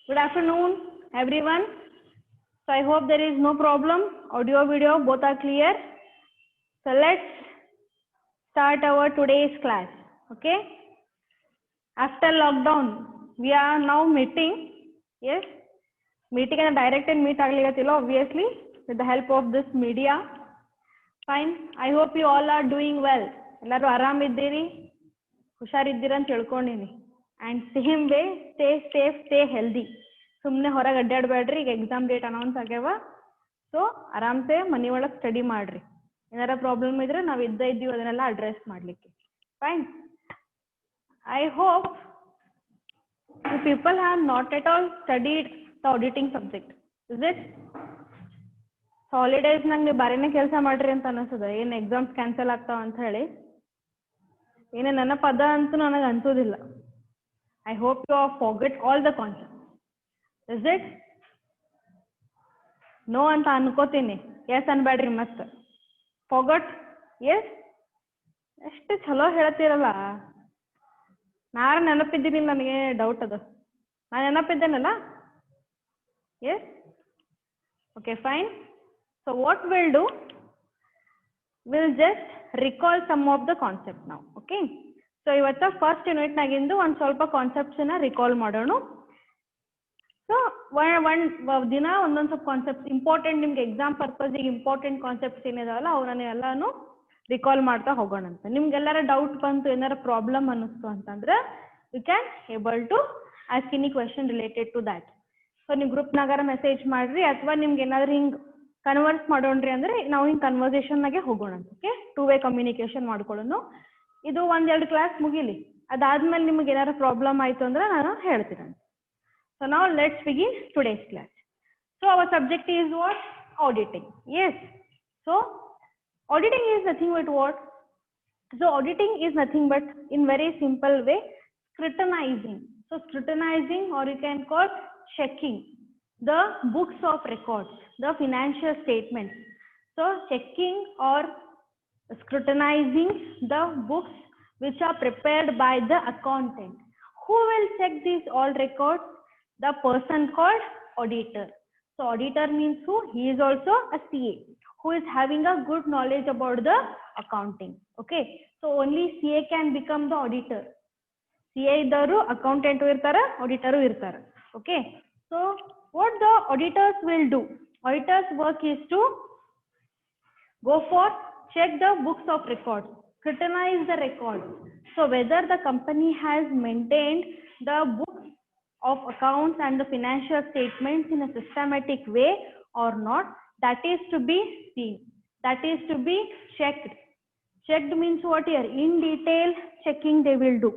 Good afternoon, everyone. So I hope there is no problem. Audio, video, both are clear. So let's start our today's class. Okay. After lockdown, we are now meeting. Yes. Meeting and direct and meet agligatiಲ್ಲ obviously with the help of this media. Fine. I hope you all are doing well. ಎಲ್ಲರೂ ಆರಾಮಿದ್ದೀರಿ, ಹುಷಾರಿದ್ದೀರಾ ಅಂತ ತಿಳ್ಕೊಂಡಿನಿ. And same way, stay safe, stay healthy. ಸುಮ್ಮನೆ ಹೊರಗೆ ಅಡ್ಡಾಡಬೇಡ್ರಿ. ಈಗ exam date announce ಆಗ್ಯಾವ. So ಆರಾಮ್ಸೆ ಮನೆ ಒಳಗೆ study ಮಾಡ್ರಿ. ಏನಾರ ಪ್ರಾಬ್ಲಮ್ ಇದ್ರೆ ನಾವು ಇದ್ದೀವಿ ಅದನ್ನೆಲ್ಲ ಅಡ್ರೆಸ್ ಮಾಡ್ಲಿಕ್ಕೆ. Fine. I hope you people have not at all studied the auditing subject. Is it? Holidays ನಂಗೆ ನೀವು ಬಾರಿನೇ ಕೆಲಸ ಮಾಡ್ರಿ ಅಂತ ಅನಿಸ್ತದ. ಏನು ಎಕ್ಸಾಮ್ಸ್ ಕ್ಯಾನ್ಸಲ್ ಆಗ್ತಾವ ಅಂತ ಹೇಳಿ ಏನೇ ನನ್ನ ಪದ ಅಂತೂ ನನಗೆ ಅನ್ಸೋದಿಲ್ಲ. I hope you have forget all the concepts. Is it? No ಅಂತ ಅನ್ಕೋತೀನಿ. ಎಸ್ ಅನ್ಬೇಡ್ರಿ ಮತ್ತೆ. Forgot? Yes? ಎಷ್ಟು ಚಲೋ ಹೇಳ್ತೀರಲ್ಲ. ನಾನು ನೆನಪಿದ್ದೀನಿ, ನನಗೆ ಡೌಟ್ ಅದು. ನಾನು ನೆನಪಿದ್ದೇನಲ್ಲ? Yes? Okay, fine. So what will do? Will just recall some of the concept ನಾವು. ಓಕೆ, ಸೊ ಇವತ್ತು ಫಸ್ಟ್ ಯೂನಿಟ್ನಾಗಿಂದು ಒಂದು ಸ್ವಲ್ಪ ಕಾನ್ಸೆಪ್ಟ್ಸನ್ನ ರಿಕಾಲ್ ಮಾಡೋಣ. ಸೊ ಒಂದು ದಿನ ಒಂದೊಂದು ಸ್ವಲ್ಪ ಕಾನ್ಸೆಪ್ಟ್ಸ್ ಇಂಪಾರ್ಟೆಂಟ್, ನಿಮ್ಗೆ ಎಕ್ಸಾಮ್ ಪರ್ಪಸ್ಗೆ ಇಂಪಾರ್ಟೆಂಟ್ ಕಾನ್ಸೆಪ್ಟ್ಸ್ ಏನಿದಾವಲ್ಲ ಅವನ್ನ ಎಲ್ಲಾನು ರಿಕಾಲ್ ಮಾಡ್ತಾ ಹೋಗೋಣ ಅಂತ. ನಿಮ್ಗೆಲ್ಲಾರ ಡೌಟ್ ಬಂತು, ಏನಾರ ಪ್ರಾಬ್ಲಮ್ ಅನ್ನಿಸ್ತು ಅಂತಂದ್ರೆ you can able to ask any question related to that. So ನೀವು ಗ್ರೂಪ್ನಾಗಾರ ಮೆಸೇಜ್ ಮಾಡ್ರಿ, ಅಥವಾ ನಿಮ್ಗೆ ಏನಾದ್ರು ಹಿಂಗೆ ಕನ್ವರ್ಸ್ ಮಾಡೋಣ್ರಿ ಅಂದ್ರೆ ನಾವು ಹಿಂಗೆ ಕನ್ವರ್ಸೇಷನ್ನಾಗೆ ಹೋಗೋಣ ಅಂತ. ಓಕೆ, 2 ವೇ ಕಮ್ಯುನಿಕೇಶನ್ ಮಾಡ್ಕೊಳ್ಳೋಣ. ಇದು 1-2 ಕ್ಲಾಸ್ ಮುಗಿಲಿ, ಅದಾದ್ಮೇಲೆ ನಿಮ್ಗೆ ಏನಾರ ಪ್ರಾಬ್ಲಮ್ ಆಯಿತು ಅಂದ್ರೆ ನಾನು ಹೇಳ್ತೀನಿ. So now let's begin today's class. So our subject is what? Auditing. Yes. So auditing is nothing but what? So auditing is nothing but, in very simple way, scrutinizing. So scrutinizing, or you can call checking the books of records, the financial statements. So checking or scrutinizing the books which are prepared by the accountant. Who will check these all records? The person called auditor. So auditor means who? He is also a CA who is having a good knowledge about the accounting. Okay, so only CA can become the auditor. CA iddaru accountant irtara, auditor irtara. Okay, so what the auditors will do? Auditors work is to go for check the books of records, scrutinize the records. So whether the company has maintained the books of accounts and the financial statements in a systematic way or not, that is to be seen, that is to be checked. Checked means what here? In detail checking they will do.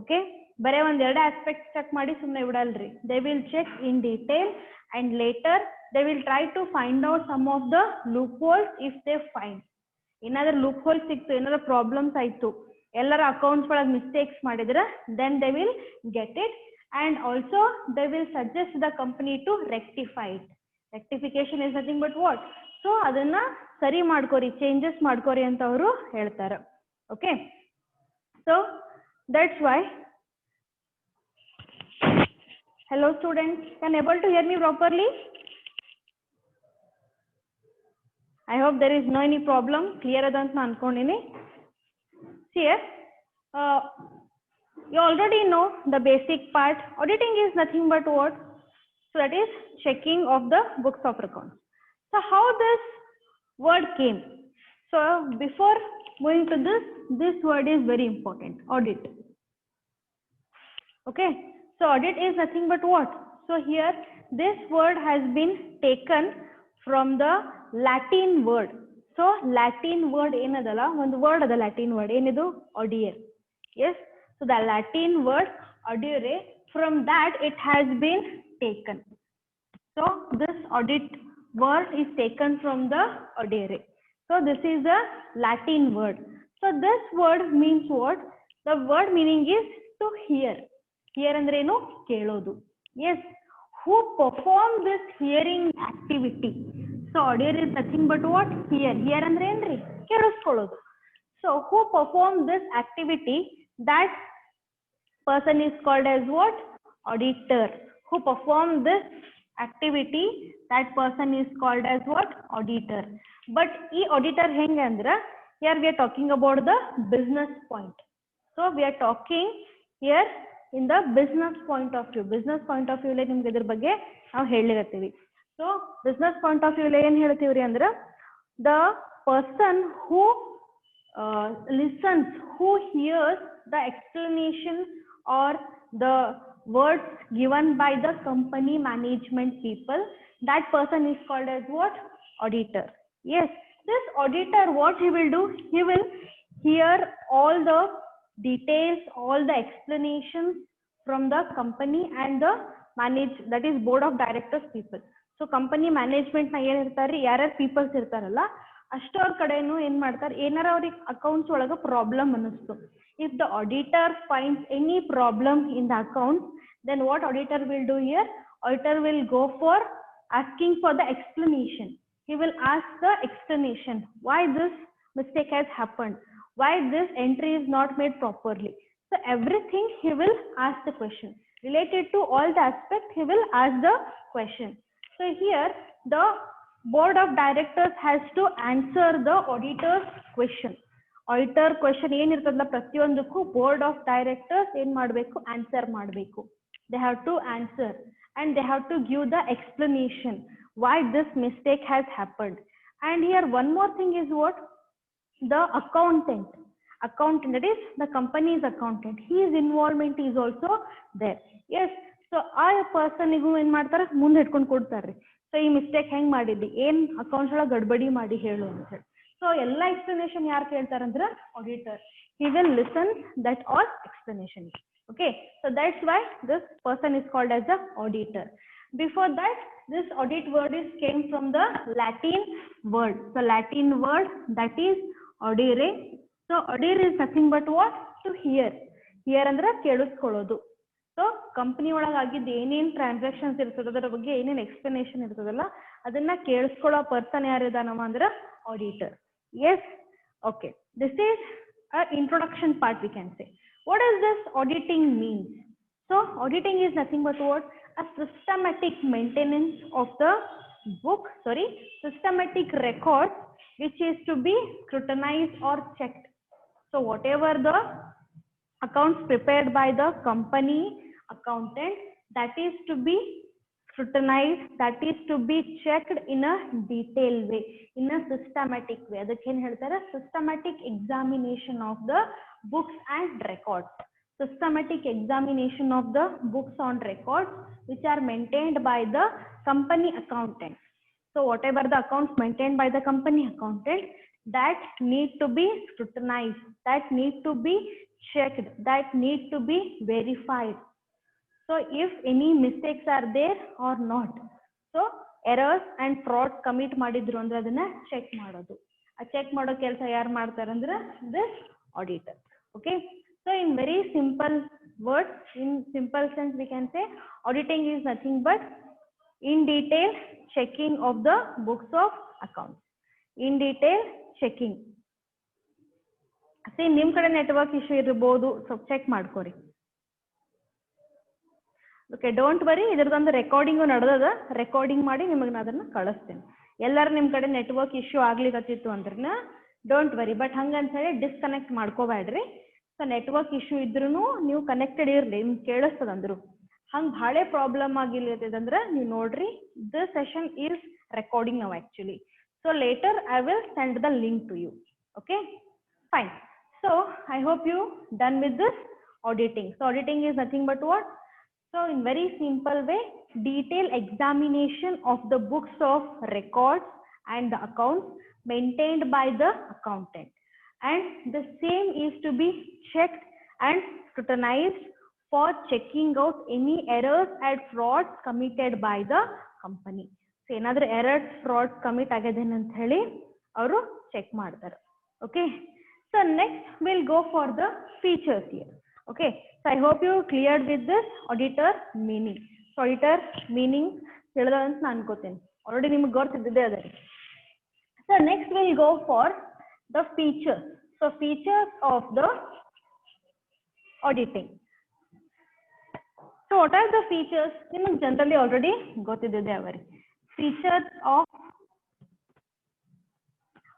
Okay, bare ಒಂದ್ ಎರಡು aspects check ಮಾಡಿ ಸುಮ್ಮನೆ ಬಿಡಲ್ರಿ. They will check in detail and later they will try to find out some of the loopholes. If they find ಏನಾದ್ರೂ loop ಸಿಕ್ತು, ಏನಾದ್ರು problems ಆಯ್ತು, ಎಲ್ಲರ accounts ಒಳಗೆ ಮಿಸ್ಟೇಕ್ಸ್ ಮಾಡಿದ್ರೆ then they will get it. And also they will suggest the company to rectify it. Rectification is nothing but what? So ಅದನ್ನ ಸರಿ ಮಾಡ್ಕೋರಿ, changes ಮಾಡ್ಕೋರಿ ಅಂತ ಅವರು ಹೇಳ್ತಾರೆ. Okay, so that's why, hello students, can able to hear me properly? I hope there is no any problem. Clear ಅದಂತ ನಾನು ಅನ್ಕೊಂಡಿನಿ. See, you already know the basic part. Auditing is nothing but what? So that is checking of the books of records. So how this word came? So before moving to this word is very important. Audit. Okay, so audit is nothing but what? So here this word has been taken from the Latin word. So Latin word ಏನದಲ್ಲ, ಒಂದು word ಅದ Latin word ಏನಿದು? Audire. Yes. So the Latin word audire, from that it has been taken. So this audit word is taken from the audire. So this is a Latin word. So this word means what? The word meaning is to hear. Hear ಅಂದ್ರೆ ಏನು? ಕೇಳೋದು. Yes. Who perform this hearing activity? So audire is nothing but what? Hear. Hear ಅಂದ್ರೆ ಏನ್ರಿ? ಕೇಳಿಸ್ಕೊಳ್ಳೋದು. So who perform this activity, that person is called as what? Auditor. who perform this activity, that person is called as what? Auditor. But e auditor henge andra, here we are talking about the business point. So we are talking here in the business point of view. Business point of view le nimge idr bagge ನಾವು ಹೇಳಿರತ್ತೀವಿ. So business point of view le ಏನು ಹೇಳ್ತೀವ್ರಿ ಅಂದ್ರೆ, the person who listens, who hears the explanation or the words given by the company management people, that person is called as what? Auditor. Yes, this auditor, what he will do? He will hear all the details, all the explanations from the company and the that is board of directors people. So company management na ಏನು ಇರ್ತಾರೆ, ಯಾರ್ಯಾರು people's ಇರ್ತಾರಲ್ಲ ಅಷ್ಟವ್ರ ಕಡೆನೂ ಏನ್ ಮಾಡ್ತಾರೆ, ಏನಾರ ಅವ್ರಿಗೆ accounts ಒಳಗ ಪ್ರಾಬ್ಲಮ್ ಅನ್ನಿಸ್ತು, if the auditor finds any problem in the accounts, then what auditor will do here? Auditor will go for asking for the explanation. He will ask the explanation, why this mistake has happened, why this entry is not made properly. So everything he will ask the question related to all the aspects. He will ask the question. So here the board of directors has to answer the auditor's question. Auditor question ಏನ್ ಇರ್ತದಲ್ಲ ಪ್ರತಿಯೊಂದಕ್ಕೂ board of directors ಏನ್ ಮಾಡಬೇಕು, answer ಮಾಡಬೇಕು. They have to answer and they have to give the explanation why this mistake has happened. And here one more thing is what? The accountant, that is the company's accountant, his involvement is also there. Yes, so ಆ ಪರ್ಸನ್ಗೂ ಏನ್ ಮಾಡ್ತಾರೆ, ಮುಂದೆ ಇಟ್ಕೊಂಡು ಕೊಡ್ತಾರೆ. So ಈ mistake ಹೆಂಗ್ ಮಾಡಿದ್ದಿ, ಏನ್ ಅಕೌಂಟ್ಸ್ ಒಳಗೆ ಗಡ್ಬಡಿ ಮಾಡಿ ಹೇಳು ಅಂತ ಹೇಳಿ. ಸೊ ಎಲ್ಲ ಎಕ್ಸ್ಪ್ಲನೇಷನ್ ಯಾರು ಕೇಳ್ತಾರಂದ್ರೆ auditor. He will listen that all explanations. Okay, so that's why this person is called as the auditor. Before that, this audit word is came from the Latin word. So Latin word, that is audire. So audire is nothing but what? To hear. Hear ಅಂದ್ರೆ ಕೇಳಿಸ್ಕೊಳ್ಳೋದು. So company ಒಳಗೆ ಆಗಿದ್ದು ಏನೇನು transactions ಇರ್ತದೆ, ಅದರ ಬಗ್ಗೆ ಏನೇನು explanation ಇರ್ತದಲ್ಲ ಅದನ್ನ ಕೇಳಿಸ್ಕೊಳ್ಳೋ ಪರ್ಸನ್ ಯಾರಿದಾನವ ಅಂದ್ರೆ auditor. Yes, okay, this is a introduction part we can say. What does this auditing mean? So auditing is nothing but what? A systematic maintenance of the systematic record which is to be scrutinized or checked. So whatever the accounts prepared by the company accountant, that is to be scrutinized, that is to be checked in a detailed way, in a systematic way. ಅದಕ್ಕೆ ಏನು ಹೇಳ್ತಾರೆ, systematic examination of the books and records. Systematic examination of the books on records which are maintained by the company accountant. So whatever the accounts maintained by the company accountant, that need to be scrutinized, that need to be checked, that need to be verified. So if any mistakes are there or not, so errors and frauds commit ಮಾಡಿದ್ರು ಅಂದ್ರೆ ಅದನ್ನ check ಮಾಡೋದು. ಆ check ಮಾಡೋ ಕೆಲಸ ಯಾರು ಮಾಡ್ತಾರೆ ಅಂದ್ರೆ this auditor. Okay, so in very simple words, in simple sense we can say auditing is nothing but in detail checking of the books of accounts. In detail checking. See, ನಿಮ್ ಕಡೆ network issue ಇರಬಹುದು, ಸ್ವಲ್ಪ check ಮಾಡ್ಕೊರಿ. Okay, don't worry, ಇದ್ರದೊಂದು recording ನಡೆದದ, recording ಮಾಡಿ ನಿಮಗೆ ನಾನು ಅದನ್ನ ಕಳಿಸ್ತೇನೆ. ಎಲ್ಲರೂ ನಿಮ್ಮ ಕಡೆ ನೆಟ್ವರ್ಕ್ ಇಶ್ಯೂ ಆಗ್ಲಿಕತ್ತಿತ್ತು ಅಂದ್ರೆ ಡೋಂಟ್ ವರಿ, ಬಟ್ ಹಂಗಂತ ಹೇಳಿ ಡಿಸ್ಕನೆಕ್ಟ್ ಮಾಡ್ಕೋಬೇಡ್ರಿ. ಸೊ ನೆಟ್ವರ್ಕ್ ಇಶ್ಯೂ ಇದ್ರೂ ನೀವು ಕನೆಕ್ಟೆಡ್ ಇರಲಿ, ನಿಮ್ಗೆ ಕೇಳಿಸ್ತದ ಅಂದ್ರು. ಹಂಗೆ ಭಾಳ ಪ್ರಾಬ್ಲಮ್ ಆಗಿಲ್ಲದಂದ್ರೆ ನೀವು ನೋಡ್ರಿ, ದಿಸ್ ಸೆಷನ್ ಈಸ್ ರೆಕಾರ್ಡಿಂಗ್ ನಾವು actually. So later I will send the link to you. Okay, fine. So I hope you done with this auditing. So auditing is nothing but what? So in very simple way, detailed examination of the books of records and the accounts maintained by the accountant, and the same is to be checked and scrutinized for checking out any errors and frauds committed by the company. So ಏನಾದರೂ errors frauds commit ಆಗಿದೆ ಅಂತ ಹೇಳಿ ಅವರು check ಮಾಡ್ತಾರೆ. Okay, so next we'll go for the features here. Okay, so I hope you cleared with this auditor meaning. So auditor meaning ತಿಳಿದ ಅಂತ ನಾನು ಅನ್ಕೋತೀನಿ, ಆಲ್ರೆಡಿ ನಿಮ್ಗೆ ಗೊತ್ತಿದ್ದಿದೆ ಅದೇ. So next we'll go for the features. So features of the auditing. So So what are the features? Generally already ಗೊತ್ತಿದೆ ಅವರಿಗೆ. Features of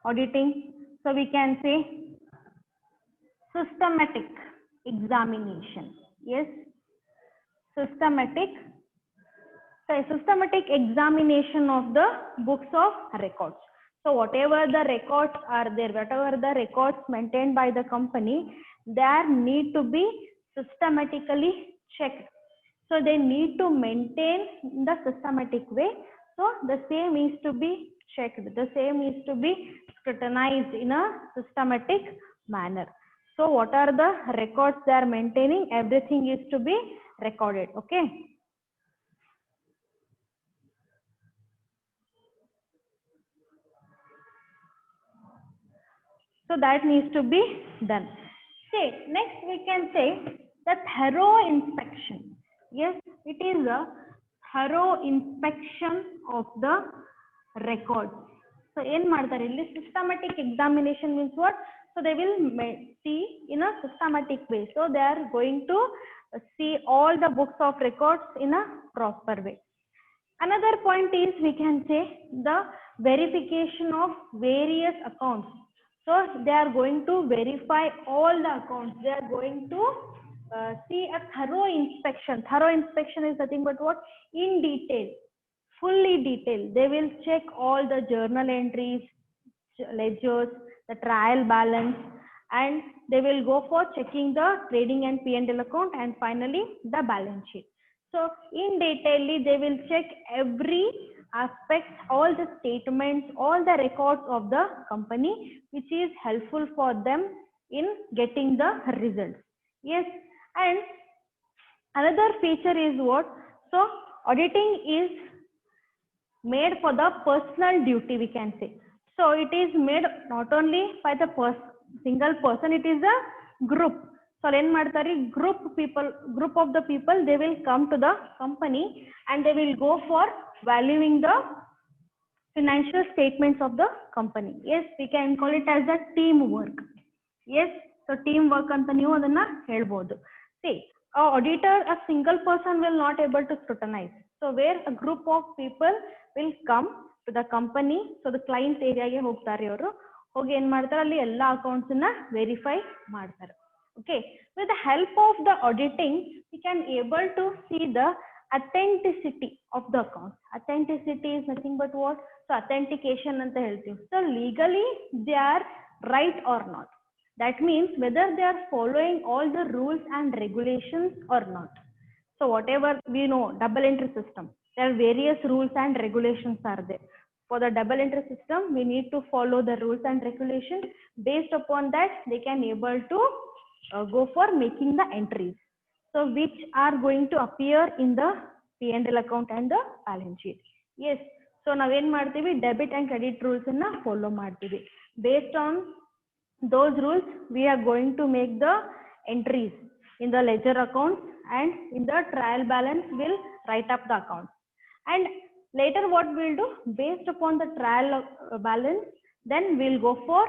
auditing. So we can say systematic examination. Yes, systematic examination of the books of records. So whatever the records are there, whatever the records maintained by the company, there need to be systematically checked. So they need to maintain in the systematic way. So the same is to be checked. The same is to be scrutinized in a systematic manner. So what are the records they are maintaining? Everything is to be recorded. Okay. So that needs to be done. Okay, next we can say the thorough inspection. Yes, it is a thorough inspection of the records. So in systematic examination means what? So they will see in a systematic way. So they are going to see all the books of records in a proper way. Another point is we can say the verification of various accounts. So they are going to verify all the accounts. They are going to see a thorough inspection. Thorough inspection is nothing but what? In detail, fully detailed. They will check all the journal entries, ledgers, the trial balance, and they will go for checking the trading and P&L account, and finally the balance sheet. So in detail, they will check every aspect, all the statements, all the records of the company, which is helpful for them in getting the results. Yes, and another feature is what? So auditing is made for the personal duty, we can say. So it is made not only by the single person, it is a group. So then group of the people, they will come to the company and they will go for valuing the financial statements of the company. Yes, we can call it as a teamwork. Yes, so teamwork anta ನೀವು ಅದನ್ನ ಹೇಳ್ಬೋದು. See, a auditor, a single person will not able to scrutinize. So where a group of people will come to the company, so the client area ಗೆ ಹೋಗ್ತಾರೆ ಅವರು, ಹೋಗಿ ಏನ್ ಮಾಡ್ತಾರೆ, ಅಲ್ಲಿ ಎಲ್ಲ ಅಕೌಂಟ್ಸ್ ಅನ್ನ ವೆರಿಫೈ ಮಾಡ್ತಾರೆ. Okay, with the help of the auditing, we can able to see the authenticity of the account. Authenticity is nothing but what? So authentication anta ಹೇಳ್ತೀವಿ. So legally they are right or not. That means whether they are following all the rules and regulations or not. So whatever we know, double entry system, there are various rules and regulations are there. For the double entry system, we need to follow the rules and regulations. Based upon that, they can able to go for making the entries. So which are going to appear in the P&L account and the balance sheet. Yes. So now ಏನು ಮಾಡ್ತೀವಿ, debit and credit rules ಅನ್ನ follow ಮಾಡ್ತೀವಿ. Based on those rules, we are going to make the entries in the ledger accounts, and in the trial balance we'll write up the account. And later what we'll do, based upon the trial balance, then we'll go for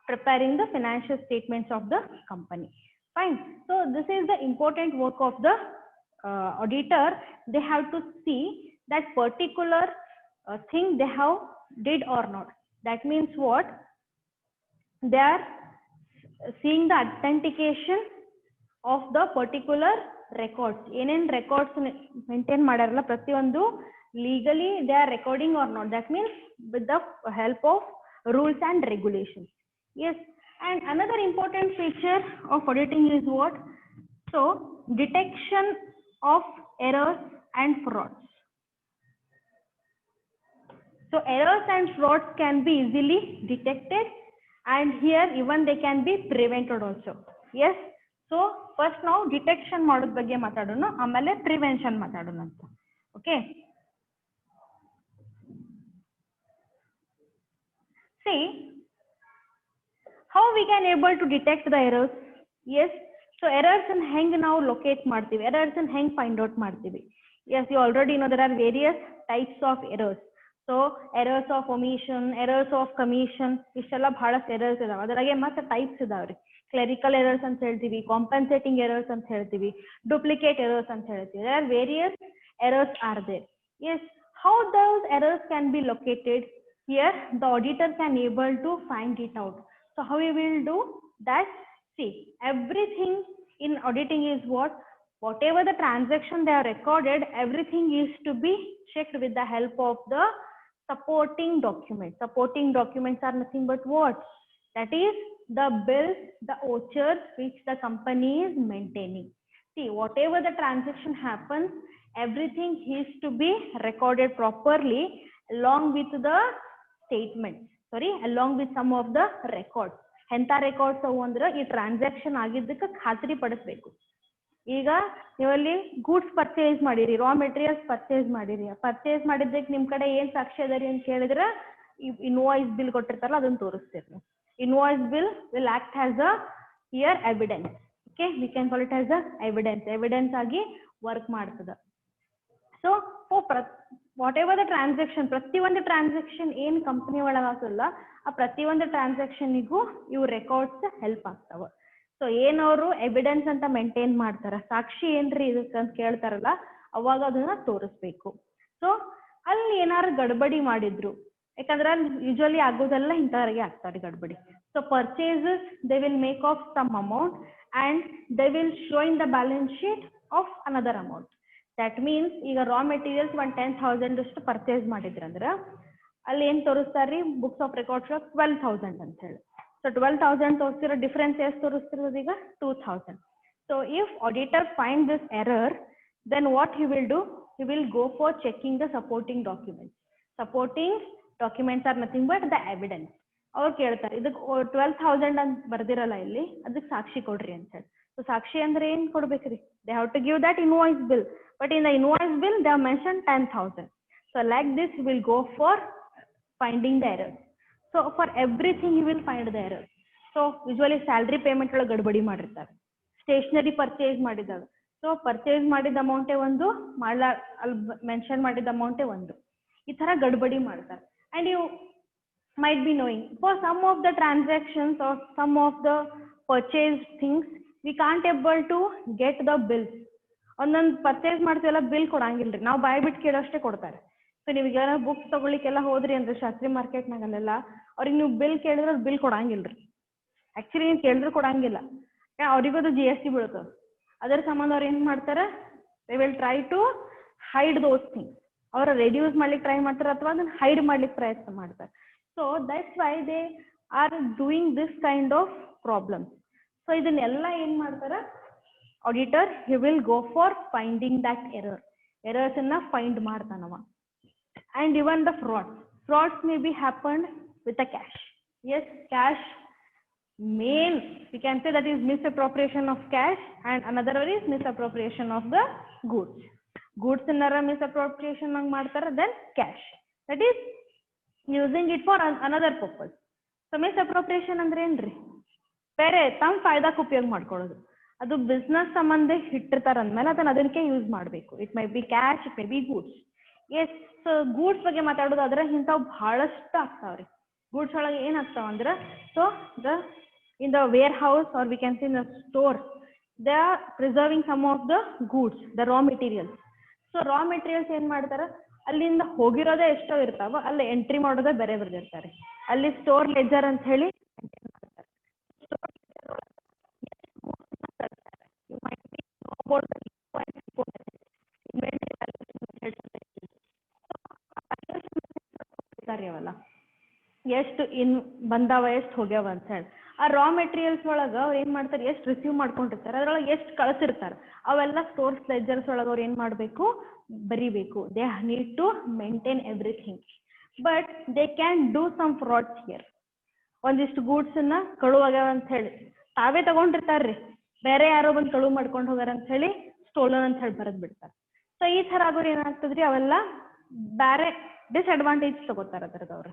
preparing the financial statements of the company. Fine. So this is the important work of the auditor. They have to see that particular thing they have did or not. That means what? They are seeing the authentication of the particular records. ಏನೇನ್ records maintain ಮಾಡ್ಯಾರಲ್ಲ ಪ್ರತಿಯೊಂದು legally they are recording or not. That means with the help of rules and regulations. Yes, and another important feature of auditing is what? So detection of errors and frauds. So errors and frauds can be easily detected, and here even they can be prevented also. Yes, so first now detection ಮಾಡೋದ್ ಬಗ್ಗೆ ಮಾತಾಡೋಣ, ಆಮೇಲೆ prevention ಮಾತಾಡೋಣ ಅಂತ. Okay, see how we can able to detect the errors. Yes, so errors and ಹೆಂಗ್ ನಾವು locate ಮಾಡ್ತೀವಿ, errors and ಹೆಂಗ್ find out ಮಾಡ್ತೀವಿ. Yes, you already know there are various types of errors. So errors of omission, errors of commission, ಇಷ್ಟೆಲ್ಲ ಬಹಳಷ್ಟು errors ಇದಾವೆ. ಅದರಾಗೆ ಮತ್ತೆ types ಇದಾವ್ರಿ. ಕ್ಲರಿಕಲ್ ಎರರ್ಸ್ ಅಂತ ಹೇಳ್ತೀವಿ, ಕಾಂಪನ್ಸೇಟಿಂಗ್ ಎರರ್ಸ್ ಅಂತ ಹೇಳ್ತೀವಿ, ಡೂಪ್ಲಿಕೇಟ್ ಎರರ್ಸ್ ಅಂತ ಹೇಳ್ತೀವಿ. There are various errors are there. Yes, how those errors can be located? Here the auditor can able to find it out. So how we will do that? See, everything in auditing is what? Whatever the transaction they are recorded, everything is to be checked with the help of the supporting documents. Supporting documents are nothing but what? That is the bills, the vouchers which the company is maintaining. See, whatever the transaction happens, everything is to be recorded properly along with the statements. Sorry, along with some of the records. ಎಂತ records ಅವು ಅಂದ್ರೆ ಈ transaction ಆಗಿದ್ದಕ್ಕೆ ಖಾತ್ರಿ ಪಡಿಸ್ಬೇಕು. ಈಗ ನೀವಲ್ಲಿ goods purchase ಮಾಡಿರಿ, raw materials purchase ಮಾಡಿರಿ, ಪರ್ಚೇಸ್ ಮಾಡಿದ್ದಕ್ಕೆ ನಿಮ್ ಕಡೆ ಏನ್ ಸಾಕ್ಷಿ ಅದರಿ ಅಂತ ಕೇಳಿದ್ರೆ ಇನ್ವಾಯ್ಸ್ ಬಿಲ್ ಕೊಟ್ಟಿರ್ತಾರಲ್ಲ ಅದನ್ನ ತೋರಿಸ್ತೀರಿ. Invoice bill will act as a here evidence. Okay, we can call it as a evidence. Evidence ಆಗಿ ವರ್ಕ್ ಮಾಡ್ತದ. So whatever the transaction, ಪ್ರತಿಯೊಂದು ಟ್ರಾನ್ಸಾಕ್ಷನ್ ಏನ್ ಕಂಪನಿ ಒಳಗೆ ಆಗ್ತದಲ್ಲ ಆ ಪ್ರತಿಯೊಂದು ಟ್ರಾನ್ಸಾಕ್ಷನ್ಗೂ ಇವು ರೆಕಾರ್ಡ್ಸ್ ಹೆಲ್ಪ್ ಆಗ್ತಾವ. ಸೊ ಏನವರು ಎವಿಡೆನ್ಸ್ ಅಂತ ಮೇಂಟೈನ್ ಮಾಡ್ತಾರ, ಸಾಕ್ಷಿ ಏನ್ರಿ ಇದಕ್ಕೆ ಅಂತ ಕೇಳ್ತಾರಲ್ಲ ಅವಾಗ ಅದನ್ನ ತೋರಿಸ್ಬೇಕು. ಸೊ ಅಲ್ಲಿ ಏನಾರು ಗಡ್ಬಡಿ ಮಾಡಿದ್ರು, ಯಾಕಂದ್ರೆ ಅಲ್ಲಿ ಯೂಶುವಲಿ ಆಗೋದೆಲ್ಲ ಇಂಥವ್ರಿಗೆ ಆಗ್ತಾರೆ ಗಡ್ಬಡಿ. So purchases they will make of some amount and they will show in the balance sheet of another amount. That means ಈಗ ರಾ ಮೆಟೀರಿಯಲ್ಸ್ 10,000 ಅಷ್ಟು ಪರ್ಚೇಸ್ ಮಾಡಿದ್ರಂದ್ರೆ ಅಲ್ಲಿ ಏನ್ ತೋರಿಸ್ತಾರ್ರಿ ಬುಕ್ಸ್ ಆಫ್ ರೆಕಾರ್ಡ್ಸ್ 12,000 ಅಂತ ಹೇಳಿ. ಸೊ 12,000 ತೋರಿಸ್ತಿರೋ ಡಿಫ್ರೆನ್ಸ್ ಎಷ್ಟು ತೋರಿಸ್ತಿರೋದು ಈಗ 2,000. So if auditor find this error, then what he will do? He will go for checking the supporting documents. Supporting documents are nothing but the evidence. ಅವ್ರು ಕೇಳ್ತಾರೆ ಇದಕ್ಕೆ 12,000 ಅಂತ ಬರ್ದಿರಲ್ಲ ಇಲ್ಲಿ, ಅದಕ್ಕೆ ಸಾಕ್ಷಿ ಕೊಡ್ರಿ ಅಂತ ಹೇಳಿ. ಸೊ ಸಾಕ್ಷಿ ಅಂದ್ರೆ ಏನ್ ಕೊಡ್ಬೇಕ್ರಿ? They have to give that invoice bill. But in the invoice bill, they have mentioned 10,000. So like this, he will go for finding the errors. So for everything, he will find the errors. So usually salary payment ಒಳಗೆ ಗಡ್ಬಡಿ ಮಾಡಿರ್ತಾರೆ, stationery purchase ಮಾಡಿದಾಗ. So purchase ಮಾಡಿದ ಅಮೌಂಟೇ ಒಂದು, ಅಲ್ಲಿ mention ಮಾಡಿದ ಅಮೌಂಟೇ ಒಂದು, ಈ ತರ ಗಡ್ಬಡಿ ಮಾಡ್ತಾರೆ. And you might be knowing for some of the transactions or some of the purchased things, we can't able to get the bills. ಒಂದೊಂದು ಪರ್ಚೇಸ್ ಮಾಡ್ತೀವಲ್ಲ ಬಿಲ್ ಕೊಡಂಗಿಲ್ರಿ, ನಾವು ಬಾಯ್ ಬಿಟ್ಟು ಕೇಳೋಷ್ಟೇ ಕೊಡ್ತಾರೆ. ಸೊ ನೀವು ಈಗ ಬುಕ್ಸ್ ತಗೊಳ್ಳಿಕ್ಕೆಲ್ಲ ಹೋದ್ರಿ ಅಂದ್ರೆ ಶಾಸ್ತ್ರಿ ಮಾರ್ಕೆಟ್ನಾಗಲ್ಲೆಲ್ಲ ಅವ್ರಿಗೆ ನೀವು ಬಿಲ್ ಕೇಳಿದ್ರೆ ಬಿಲ್ ಕೊಡಂಗಿಲ್ರಿ. ಆಕ್ಚುಲಿ ನೀವು ಕೇಳಿದ್ರು ಕೊಡಂಗಿಲ್ಲ, ಅವ್ರಿಗೂ ಅದು GST ಬೀಳ್ತದೆ. ಅದರ ಸಂಬಂಧ ಅವ್ರು ಏನ್ ಮಾಡ್ತಾರೆ, they will try to hide those things. ಅವ್ರ ರೆಡ್ಯೂಸ್ ಮಾಡ್ಲಿಕ್ಕೆ ಟ್ರೈ ಮಾಡ್ತಾರೆ ಅಥವಾ ಅದನ್ನ ಹೈಡ್ ಮಾಡ್ಲಿಕ್ಕೆ ಪ್ರಯತ್ನ ಮಾಡ್ತಾರೆ. So that's why they are doing this kind of problems. ಸೊ ಇದನ್ನೆಲ್ಲ ಏನ್ ಮಾಡ್ತಾರ auditor, he will go for finding that error. Errors ಅನ್ನ ಫೈಂಡ್ ಮಾಡ್ತಾನವ. And even the frauds may be happened with the cash. Yes, cash main we can say that is misappropriation of cash, and another one is misappropriation of the goods. Goods innara misappropriation ang ಮಾಡ್ತಾರ, then cash, that is using it for another purpose. So misappropriation ಅಂದ್ರೆ ಏನ್ರಿ, ಬೇರೆ ತಮ್ಮ ಫಾಯ್ದಾಕ್ಕೆ ಉಪಯೋಗ ಮಾಡ್ಕೊಳ್ಳೋದು. ಅದು business ಸಂಬಂಧ ಇಟ್ಟಿರ್ತಾರ ಅಂದ್ಮೇಲೆ ಅದಕ್ಕೆ ಯೂಸ್ ಮಾಡಬೇಕು. It may be cash, it may be goods. Yes, so goods ಬಗ್ಗೆ ಮಾತಾಡೋದಾದ್ರೆ ಇಂಥವು ಬಹಳಷ್ಟು ಆಗ್ತಾವ್ರಿ. ಗೂಡ್ಸ್ ಒಳಗೆ ಏನ್ ಆಗ್ತಾವ ಅಂದ್ರೆ, so in the warehouse are we can see in the store, they are preserving some of the goods, the raw materials. So raw materials ಏನ್ ಮಾಡ್ತಾರ, ಅಲ್ಲಿಂದ ಹೋಗಿರೋದೇ ಎಷ್ಟೋ ಇರ್ತಾವ, ಅಲ್ಲಿ ಎಂಟ್ರಿ ಮಾಡೋದೇ ಬೇರೆ ಬರ್ದಿರ್ತಾರೆ. ಅಲ್ಲಿ ಸ್ಟೋರ್ ಲೆಜರ್ ಅಂತ ಹೇಳಿ ಎಷ್ಟು ಇನ್ ಬಂದಾವ ಎಷ್ಟು ಹೋಗ್ಯಾವ ಅಂತ ಹೇಳಿ. ಆ ರಾ ಮೆಟೀರಿಯಲ್ಸ್ ಒಳಗ ಅವ್ರು ಏನ್ ಮಾಡ್ತಾರೆ, ಎಷ್ಟು ರಿಸೀವ್ ಮಾಡ್ಕೊಂಡಿರ್ತಾರೆ, ಅದ್ರೊಳಗೆ ಎಷ್ಟು ಕಳ್ಸಿರ್ತಾರೆ, ಅವೆಲ್ಲ ಸ್ಟೋರ್ಸ್ ಲೆಜರ್ಸ್ ಒಳಗೆ ಅವ್ರು ಏನ್ ಮಾಡ್ಬೇಕು, ಬರಿಬೇಕು. They need to maintain everything, but they can do some frauds here. ಒಂದಿಷ್ಟು ಗೂಡ್ಸ್ ಅನ್ನ ಕಳುವಾಗ್ಯಾವ ಅಂತ ಹೇಳಿ ತಾವೇ ತಗೊಂಡಿರ್ತಾರ್ರಿ, ಬೇರೆ ಯಾರೋ ಬಂದು ಕಳುವು ಮಾಡ್ಕೊಂಡು ಹೋಗಾರ ಅಂತ ಹೇಳಿ ಸ್ಟೋಲನ್ ಅಂತ ಹೇಳಿ ಬರೆದ್ ಬಿಡ್ತಾರೆ. ಸೊ ಈ ತರ ಆಗೋರು ಏನಾಗ್ತದ್ರಿ, ಅವೆಲ್ಲ ಬೇರೆ ಡಿಸ್ಅಡ್ವಾಂಟೇಜ್ ತಗೋತಾರ ಅದ್ರದವ್ರು.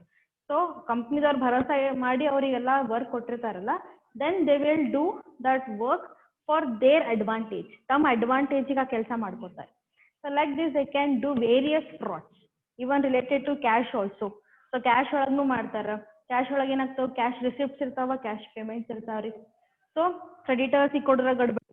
ಸೊ ಕಂಪ್ನಿದವ್ರು ಭರೋಸೆ ಮಾಡಿ ಅವರಿಗೆಲ್ಲ ವರ್ಕ್ ಕೊಟ್ಟಿರ್ತಾರಲ್ಲ, then they will do that work for their advantage. ತಮ್ಮ ಅಡ್ವಾಂಟೇಜಿಗೆ ಆ ಕೆಲಸ ಮಾಡ್ಕೊತಾರೆ. So like this they can do various frauds, even related to cash also. So cash ಒಳಗೂ ಮಾಡ್ತಾರ. ಕ್ಯಾಶ್ ಒಳಗೆ ಏನಾಗ್ತಾವ, ಕ್ಯಾಶ್ ರಿಸಿಪ್ಟ್ಸ್ ಇರ್ತಾವ, ಕ್ಯಾಶ್ ಪೇಮೆಂಟ್ಸ್ ಇರ್ತಾವ್ರಿ. ಸೊ ಕ್ರೆಡಿಟರ್ಸ್ ಕೊಡ್ರ ಗಡ್ಬಡಿ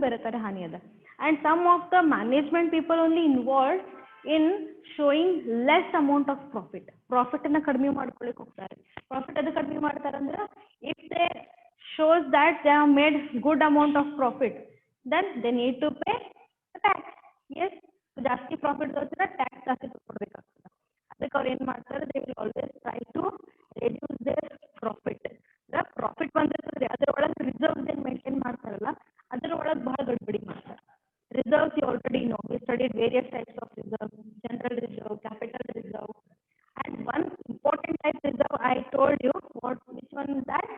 ಬೇರೆ ತರ ಹಾನಿ ಅದ. And some of the management people only involved in showing less amount of profit. Profit ಅನ್ನ ಕಡಿಮೆ ಮಾಡ್ಕೊಳ್ಳಿಕ್ಕೆ ಹೋಗ್ತಾರೆ. Profit ಅದು ಕಡಿಮೆ ಮಾಡ್ತಾರಂದ್ರೆ if they shows that they have made good amount of profit, then they need to pay tax. Yes, ಜಾಸ್ತಿ profit ತೋರಿಸಿದ್ರೆ tax ಜಾಸ್ತಿ ಕೊಡ್ಬೇಕಾಗ್ತದೆ. ಅದಕ್ಕೆ ಅವ್ರು ಏನ್ ಮಾಡ್ತಾರೆ, they will always try to reduce their profit. the profit ಬಂದಿರ್ತದೆ ಅದರೊಳಗೆ ರಿಸರ್ವ್ಸ್ ಏನ್ ಮೇಂಟೈನ್ ಮಾಡ್ತಾರಲ್ಲ ಅದರೊಳಗೆ ಬಹಳ ಗಡ್ಬಡಿ ಮಾಡ್ತಾರೆ. Reserves you already know. We studied various types of reserves, general reserve, capital reserve, and one important type reserve I told you. Which one is that?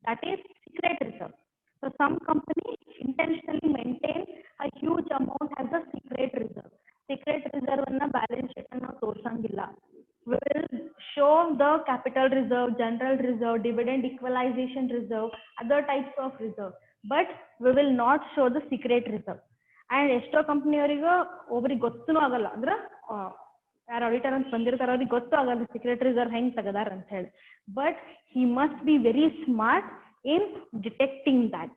That is secret reserve. So some companies intentionally maintain a huge amount as a secret reserve. Secret reserve anna balance sheet anna ತೋರ್ಸಂಗಿಲ್ಲ. We will show the capital reserve, general reserve, dividend equalization reserve, other types of reserve, but we will not show the secret reserve. And ಎಷ್ಟೋ ಕಂಪ್ನಿಯವರಿಗೂ ಒಬ್ರಿಗೆ ಗೊತ್ತೂ ಆಗಲ್ಲ, ಅಂದ್ರೆ ಯಾರು auditor ಅಂತ ಬಂದಿರ್ತಾರ ಅವ್ರಿಗೆ ಗೊತ್ತೂ ಆಗಲ್ಲ secret reserve ಹೆಂಗ್ ತೆಗದಾರ ಅಂತ ಹೇಳಿ. But he must be very smart in detecting that.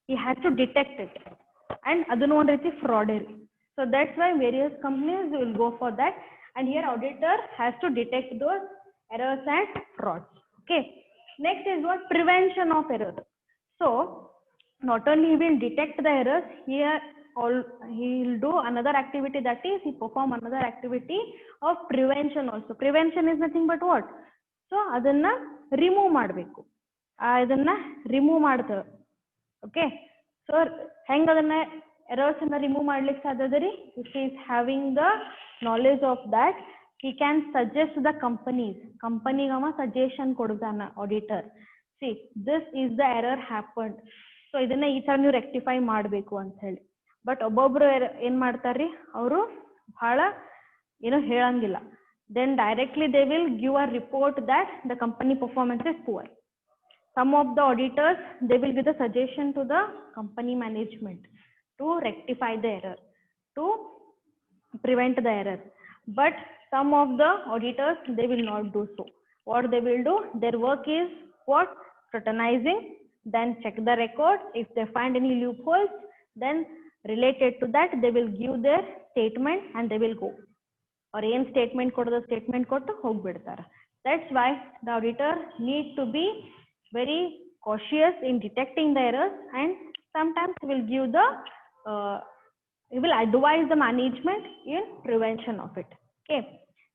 He has to detect it, and ಅದನ್ನು ಒಂದ್ ರೀತಿ ಫ್ರಾಡ್ ರೀ. So that's why various companies will go for that, and here auditor has to detect those errors and frauds. Okay, next is what prevention of error. So not only he will detect the errors, here he will do another activity, that is he perform another activity of prevention also. Prevention is nothing but what? So adanna remove ಮಾಡಬೇಕು, ಇದನ್ನ remove ಮಾಡ್ತಾರೆ. Okay, so ಹೆಂಗ್ ಅದನ್ನ errors ಅನ್ನ remove ಮಾಡ್ಲಿಕ್ಕೆ ಸಾಧ್ಯದ ರೀ? If he is having the knowledge of that, he can suggest the companies. ಕಂಪನಿಗವ suggestion ಕೊಡ್ತಾನ auditor. See, this is the error happened, so ಇದನ್ನ ಈ ತರ ನೀವು ರೆಕ್ಟಿಫೈ ಮಾಡಬೇಕು ಅಂತ ಹೇಳಿ. ಬಟ್ ಒಬ್ಬೊಬ್ರು ಏನ್ ಮಾಡ್ತಾರ್ರಿ, ಅವರು ಬಹಳ ಏನೋ ಹೇಳಂಗಿಲ್ಲ. Then directly they will give a report that the company performance is poor. Some of the auditors they will give the suggestion to the company management to rectify the error, to prevent the error. But some of the auditors, they will not do so. What they will do, their work is what? Scrutinizing, then check the record. If they find any loopholes, then related to that they will give their statement and they will go. Or ಏನು statement ಕೊಡೋದು statement ಕೊಟ್ಟು ಹೋಗ್ಬಿಡ್ತಾರೆ. That's why the auditor need to be very cautious in detecting the errors, and sometimes will give the he will advise the management in prevention of it. Okay,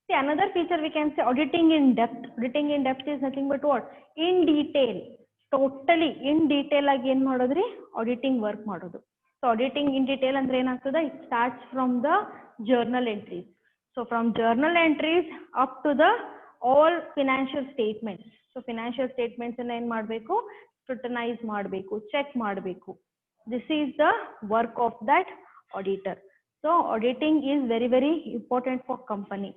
see another feature we can say auditing in depth. Auditing in depth is nothing but what? In detail, totally in detail ಆಗಿ ಏನ್ ಮಾಡೋದ್ರಿ, auditing work ಮಾಡೋದು. So auditing in detail ಅಂದ್ರೆ ಏನಾಗ್ತದೆ, it starts from the journal entries. So from journal entries up to the all financial statements. So financial statements ಅನ್ನ ಏನ್ ಮಾಡಬೇಕು, scrutinise ಮಾಡಬೇಕು, ಚೆಕ್ ಮಾಡಬೇಕು. This is the work of that auditor. So auditing is very very important for company.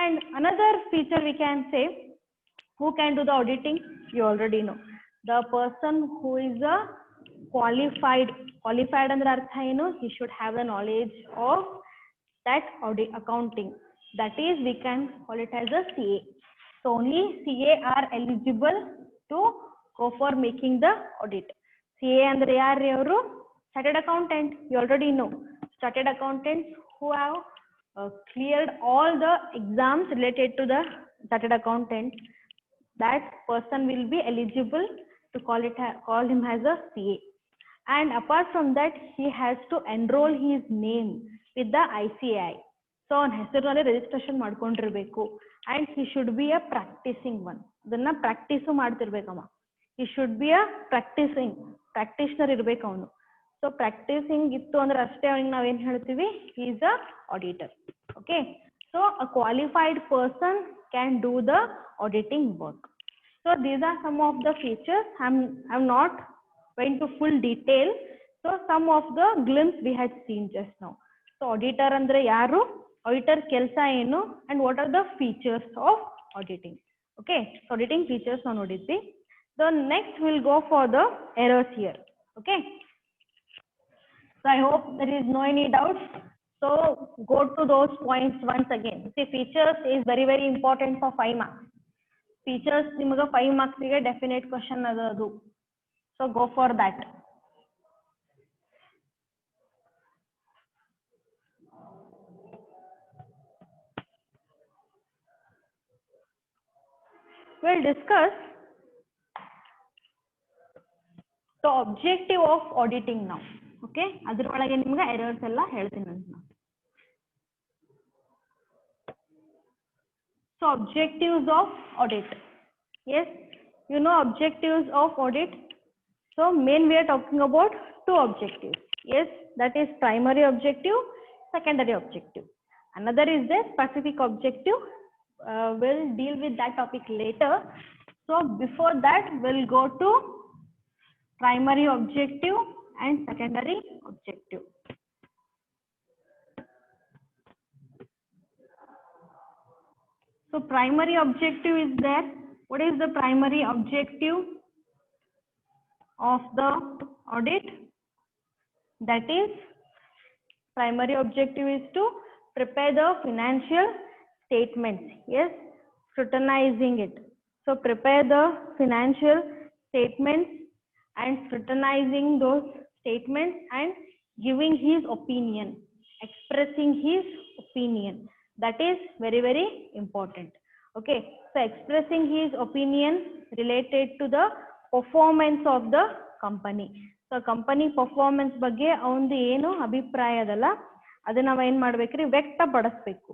And another feature we can say, who can do the auditing? You already know, the person who is a qualified ಅಂದ್ರೆ ಅರ್ಥ ಏನು, he should have the knowledge of that audit accounting. That is, we can call it as a CA. So only CA are eligible to go for making the audit. CA ಅಂದ್ರೆ ಯಾರು ಅವರು? Chartered accountant. You already know, chartered accountants who have cleared all the exams related to the chartered accountant, that person will be eligible to call him as a CA. And apart from that, he has to enroll his name with the ICAI. So on ಹೆಸರಿನಲ್ಲಿ registration ಮಾಡ್ಕೊಂಡಿರ್ಬೇಕು. And he should be a practicing one. ಅದನ್ನ practice ಮಾಡ್ತಿರ್ಬೇಕಮ್ಮ. he should be a practitioner ಇರ್ಬೇಕು ಅವನು. So practising ಇತ್ತು ಅಂದ್ರೆ ಅಷ್ಟೇ ಅವನಿಗೆ ನಾವೇನ್ ಹೇಳ್ತೀವಿ, he is a auditor. Okay, so a qualified person can do the auditing work. So these are some of the features. I'm not going to full detail. So some of the glimpse we had seen just now. So auditor andre yaru, auditor ಕೆಲಸ ಏನು, and what are the features of auditing. Okay, so auditing features ನಾವು ನೋಡಿದ್ವಿ. The next we'll go for the errors here. Okay, so I hope there is no any doubts. So go to those points once again. See, features is very very important for 5 marks. Features ನಿಮಗೆ 5 marks ಗೆ definite question ಅದು. So go for that. We'll discuss the objective of auditing now. Okay, ಅದರೊಳಗೆ ನಿಮಗೆ errors ಎಲ್ಲ ಹೇಳ್ತೀನಿ ಅಂತ. So objectives of audit. Yes, you know objectives of audit. So main we are talking about 2 objectives. Yes, that is primary objective, secondary objective. Another is the specific objective. We'll deal with that topic later. So before that, we'll go to primary objective and secondary objective. So primary objective is there. What is the primary objective of the audit? That is, primary objective is to prepare the financial statements. Yes, scrutinizing it. So prepare the financial statements and scrutinizing those statements and giving his opinion, expressing his opinion. That is very very important. Okay, so expressing his opinion related to the performance of the company. So company performance ಬಗ್ಗೆ ಅವನದು ಏನು ಅಭಿಪ್ರಾಯ ಅದಲ್ಲ ಅದನ್ನ ನಾವು ಏನು ಮಾಡಬೇಕ್ರಿ ವ್ಯಕ್ತಪಡಿಸಬೇಕು.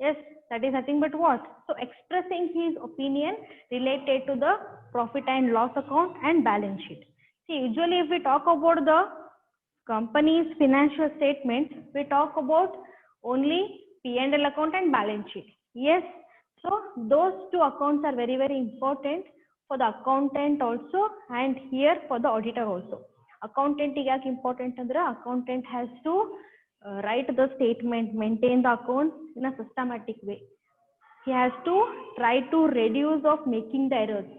Yes, that is nothing but what? So expressing his opinion related to the profit and loss account and balance sheet. See, usually if we talk about the company's financial statements, we talk about only P&L account and balance sheet. Yes, so those 2 accounts are very very important for the accountant also and here for the auditor also. Accountant is important andre accountant has to write the statement, maintain the account in a systematic way. He has to try to reduce of making the errors.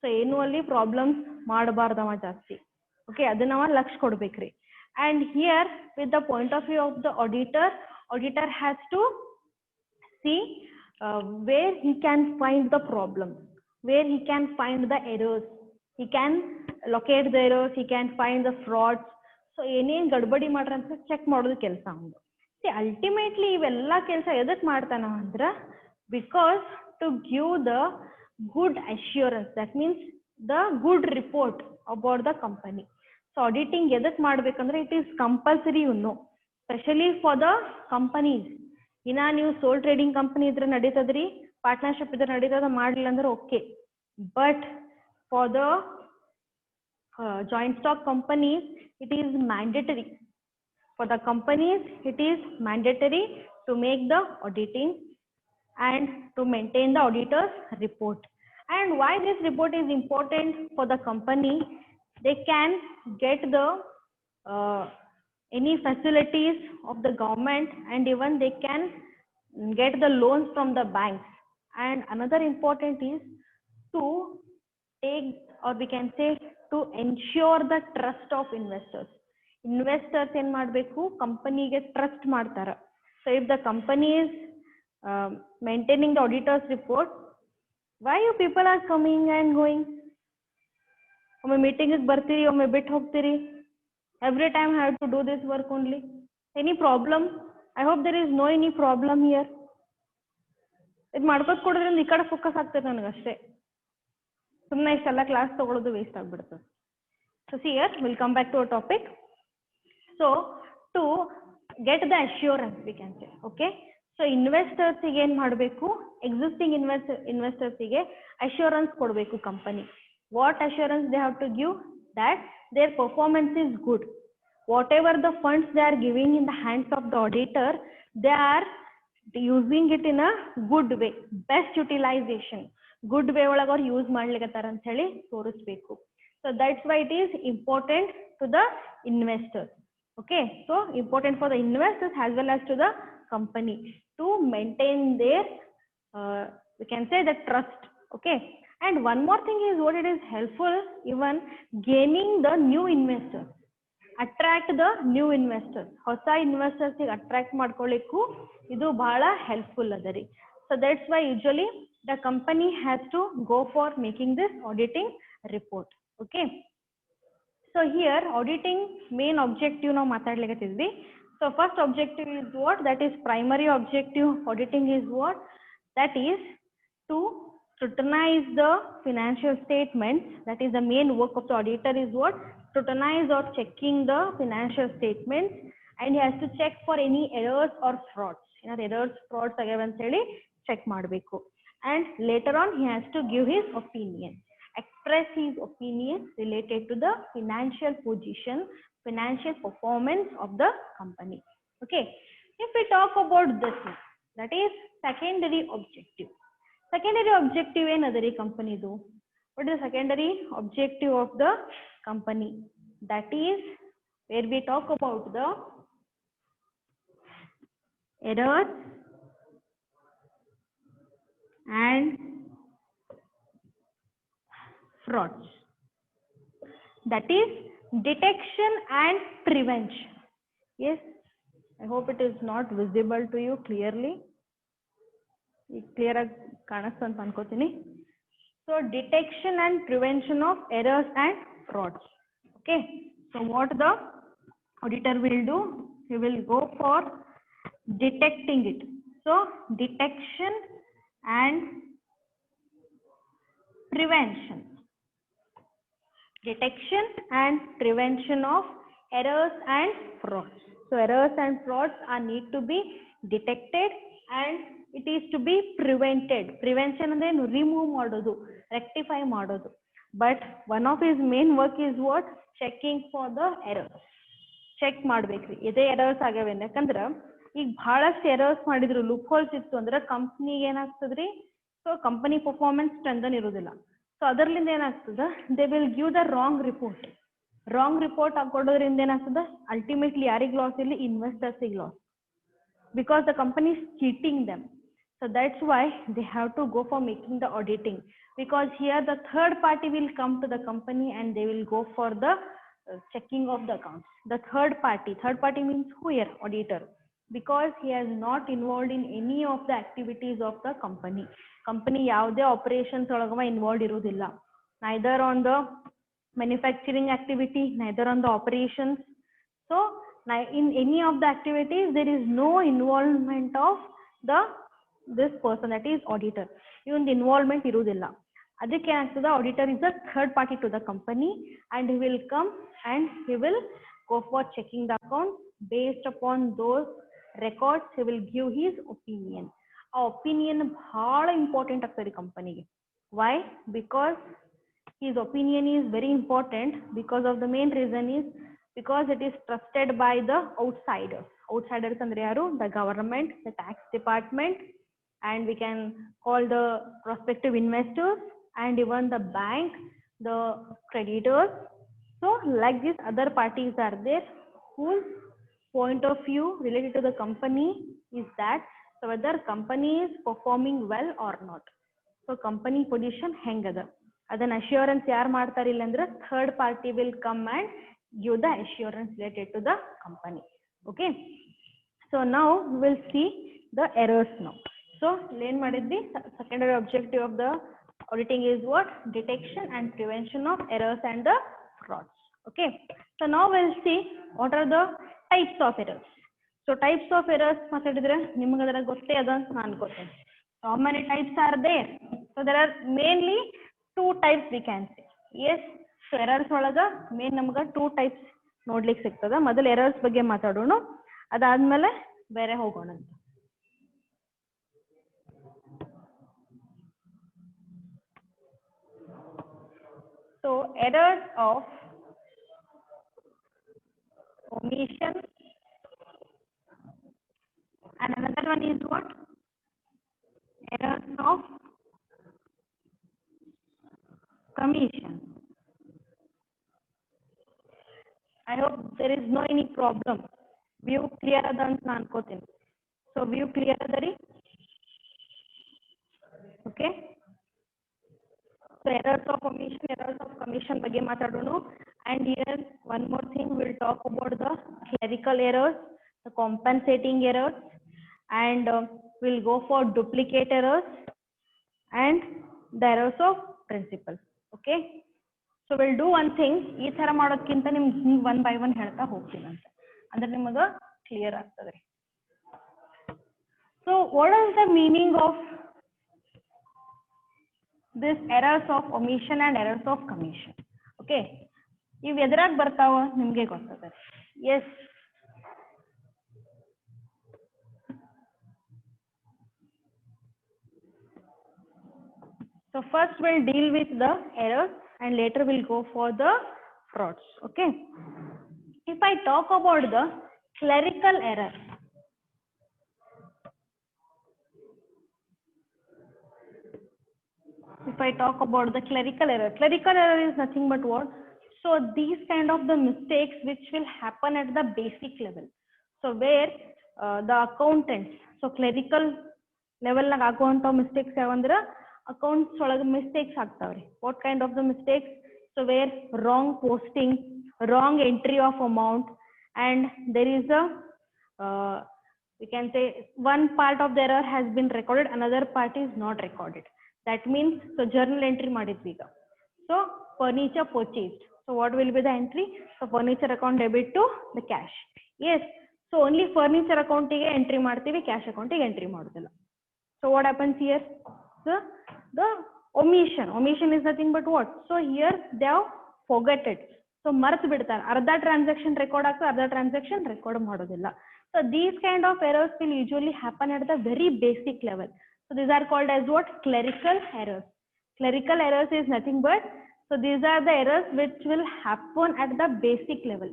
So annually problems ಮಾಡಬಾರ್ದವ ಜಾಸ್ತಿ. Okay, ಅದನ್ನ ನಾವು ಲಕ್ಷ ಕೊಡಬೇಕ್ರಿ. And here with the point of view of the auditor, auditor has to see where he can find the problems, where he can find the errors, he can locate the errors, he can find the frauds. So ಏನೇನ್ ಗಡ್ಬಡಿ ಮಾಡ್ರ ಅಂತ check ಮಾಡೋದು ಕೆಲಸ ಅವನು. C ultimately ಇವೆಲ್ಲ ಕೆಲಸ ಎದಕ್ ಮಾಡ್ತಾನ ಅಂದ್ರ because to give the good assurance, that means the good report about the company. So auditing ಎದಕ್ ಮಾಡ್ಬೇಕಂದ್ರೆ it is compulsory you know, specially for the companies. ಇನ್ನ ನೀವು ಸೋಲ್ ಟ್ರೇಡಿಂಗ್ ಕಂಪನಿ ಇದ್ರೆ ನಡೀತದ್ರಿ, ಪಾರ್ಟ್ನರ್ಶಿಪ್ ಇದ್ರೆ ನಡೀತದ, ಮಾಡಲಿಲ್ಲ ಅಂದ್ರೆ okay. But for the joint stock companies it is mandatory. For the companies it is mandatory to make the auditing and to maintain the auditor's report. And why this report is important for the company? They can get the any facilities of the government and even they can get the loans from the banks. And another important is to take, or we can say to ensure the trust of investors. Investors ಏನ್ ಮಾಡಬೇಕು, ಕಂಪನಿಗೆ trust ಮಾಡ್ತಾರ. So if the company is maintaining the auditor's report, why you people are coming and going? ಒಮ್ಮೆ meeting ಬರ್ತೀರಿ, ಒಮ್ಮೆ ಬಿಟ್ಟು ಹೋಗ್ತೀರಿ. Every time I have to do this work only. Any problem? I hope there is no any problem here. ಇದು ಮಾಡ್ಕೋತ ಕೊಡೋದ್ರಿಂದ ಈ ಕಡೆ ಫೋಕಸ್ ಆಗ್ತದೆ ನನಗಷ್ಟೇ. ಸುಮ್ಮನೆ ಇಷ್ಟೆಲ್ಲ ಕ್ಲಾಸ್ ತಗೊಳ್ಳೋದು ವೇಸ್ಟ್ ಆಗ್ಬಿಡ್ತದೆ. So see here will come back to our topic. So to get the assurance we can say, okay. So ಇನ್ವೆಸ್ಟರ್ಸಿಗೆ ಏನು ಮಾಡಬೇಕು, ಎಕ್ಸಿಸ್ಟಿಂಗ್ ಇನ್ವೆಸ್ಟರ್ಸಿಗೆ ಅಶ್ಯೂರೆನ್ಸ್ ಕೊಡಬೇಕು company. What assurance they have to give? that their performance is good. Whatever the funds they are giving in the hands of the auditor, they are using it in a good way, best utilization, good way ಒಳಗೆ ಅವ್ರು use ಮಾಡ್ಲಿಕತ್ತಾರ ಅಂತ ಹೇಳಿ ತೋರಿಸ್ಬೇಕು. So that's why it is important to the investors. Okay, so important for the investors as well as to the company to maintain their we can say the trust Okay, and one more thing is what it is helpful even gaining the new investors, attract the new investors, ಹೊಸ investors attract ಮಾಡ್ಕೊಳ್ಳಿಕ್ಕೂ ಇದು ಬಹಳ helpful ಅದರಿ. So that's why usually the company has to go for making this auditing report. Okay, so here auditing main objective ನಾವು ಮಾತಾಡ್ಲಿಕತ್ತಿದ್ವಿ. So first objective is what? That is primary objective of auditing is what? That is to scrutinize the financial statements. That is the main work of the auditor is what? Scrutinize or checking the financial statements, and he has to check for any errors or frauds. Errors, frauds agave anta heli check ಮಾಡಬೇಕು. And later on he has to give his opinion, express his opinion related to the financial position, financial performance of the company. Okay, if we talk about this one, that is secondary objective. Secondary objective ಏನದರಿ ಕಂಪನಿದು? What is the secondary objective of the company? That is where we talk about the errors and frauds. That is detection and prevention. Yes, I hope it is not visible to you clearly. Clear ಆಗಿ ಕಾಣಿಸ್ತು ಅಂತ ಅನ್ಕೋತೀನಿ. So detection and prevention of errors and frauds. Okay, so what the auditor will do? He will go for detecting it. So detection and prevention. Detection and prevention of errors and frauds. So errors and frauds are need to be detected and it is to be prevented. Prevention ಅಂದ್ರೆ remove ಮಾಡೋದು, rectify ಮಾಡೋದು. But one of his main work is what? Checking for the errors. Check ಮಾಡ್ಬೇಕ್ರಿ ಇದೇ errors ಆಗ್ಯಾವ. ಯಾಕಂದ್ರ ಈಗ ಬಹಳಷ್ಟು errors ಮಾಡಿದ್ರು, ಲೂಪ್ ಹೋಲ್ಸ್ ಇತ್ತು ಅಂದ್ರೆ ಕಂಪ್ನಿಗೆ ಏನಾಗ್ತದ್ರಿ? ಸೊ ಕಂಪನಿ ಪರ್ಫಾರ್ಮೆನ್ಸ್ ಸ್ಟ್ರೆಂಥನ್ ಇರುವುದಿಲ್ಲ. ಸೊ ಅದರ್ಲಿಂದ ಏನಾಗ್ತದ? They will give the wrong report. Wrong report ಹಾಕೊಡೋದ್ರಿಂದ ಏನಾಗ್ತದ? ಅಲ್ಟಿಮೇಟ್ಲಿ ಯಾರಿಗೆ ಲಾಸ್? ಇಲ್ಲಿ ಇನ್ವೆಸ್ಟರ್ಸಿಗೆ loss, because the company is cheating them. So that's why they have to go for making the auditing, because here the third party will come to the company and they will go for the checking of the accounts. The third party means who here? Auditor, because he has not involved in any of the activities of the company. Company ಯಾವುದೇ operations ಒಳಗವ involved ಇರುವುದಿಲ್ಲ, neither on the manufacturing activity, neither on the operations. So in any of the activities there is no involvement of this person, that is auditor. Even the involvement ಇರುವುದಿಲ್ಲ. ಅದಕ್ಕೆ ಏನಾಗ್ತದ? auditor is a third party to the company and he will come and he will go for checking the accounts. Based upon those records he will give his opinion. ಆ opinion ಬಹಳ important ಆಗ್ತದೆ ಕಂಪನಿಗೆ. Why? Because his opinion is very important, because of the main reason is because it is trusted by the outsiders. Outsiders andre yaru? The government, the tax department, and we can call the prospective investors and even the bank, the creditors. So like these other parties are there whose point of view related to the company is that so whether company is performing well or not. So company position hengada ಅದನ್ನ assurance ಯಾರು ಮಾಡ್ತಾರೆ? ಇಲ್ಲ ಅಂದ್ರೆ third party will come and give the assurance related to the company. Okay, so now we will see the errors now. So ಏನ್ ಮಾಡಿದ್ವಿ? Secondary objective of the auditing is what? Detection and prevention of errors and the frauds. Okay, so now we'll see what are the types of errors. So types of errors ಮಾತಾಡಿದ್ರೆ ನಿಮಗೆ ಅದರ ಗೊತ್ತೇ ಅದ ಅಂತ ನಾನು ಅನ್ಕೋತೇನೆ. How many types are there? So there are mainly two types we can say. Yes, so errors ಒಳಗ main ನಮ್ಗ two types ನೋಡ್ಲಿಕ್ಕೆ ಸಿಗ್ತದ. ಮೊದಲು ಎರರ್ಸ್ ಬಗ್ಗೆ ಮಾತಾಡೋಣ, ಅದಾದ್ಮೇಲೆ ಬೇರೆ ಹೋಗೋಣ ಅಂತ. So errors of omission and another one is what? Errors of commission. I hope there is no any problem. View clear ಅದ ಅಂತ ನಾನು ಅನ್ಕೋತೀನಿ. So view clear ಅದರಿ? Okay. So errors of omission, errors of commission ಬಗ್ಗೆ ಮಾತಾಡೋಣ. And here one more thing, we'll talk about the clerical errors, the compensating errors, and we'll go for duplicate errors and the errors of principal. Okay, so we'll do one thing, ಈ ತರ ಮಾಡೋದಕ್ಕಿಂತ ನಿಮ್ಗೆ ಹಿಂಗ್ one by one ಹೇಳ್ತಾ ಹೋಗ್ತೀನಿ ಅಂತ, ಅಂದ್ರೆ ನಿಮಗೆ ಕ್ಲಿಯರ್ ಆಗ್ತದೆ. So what is the meaning of this errors of omission and errors of commission? Okay, ಇವ್ ಎದ್ರಾಗ ಬರ್ತಾವ ನಿಮ್ಗೆ ಗೊತ್ತದೆ. Yes, so first we'll deal with the errors and later we'll go for the frauds. Okay, if I talk about the clerical error, if I talk about the clerical error is nothing but what? So these kind of the mistakes which will happen at the basic level. So where the accountants, so clerical level nag ಆಗುವಂತ mistakes ಯಾವಂದ್ರ accounts ಒಳಗ mistakes ಆಗ್ತಾವ್ರಿ. What kind of the mistakes? So where wrong posting, wrong entry of amount, and there is a we can say one part of the error has been recorded, another part is not recorded. That means, so journal entry ಮಾಡಿದ್ವಿ ಈಗ. So furniture purchased. So what will be the entry? So furniture account debit to the cash. Yes. So only furniture account ಗೆ entry ಮಾಡ್ತೀವಿ, cash account ಗೆ entry ಮಾಡೋದಿಲ್ಲ. So what happens here? So the omission is nothing but what? So here they have forgotten. So ಮರ್ತು ಬಿಡ್ತಾರೆ, ಅರ್ಧ transaction record ಆಗ್ತದೆ, ಅರ್ಧ transaction record ಮಾಡೋದಿಲ್ಲ. So these kind of errors will usually happen at the very basic level. So these are called as what? Clerical errors. Clerical errors is nothing but, so these are the errors which will happen at the basic level.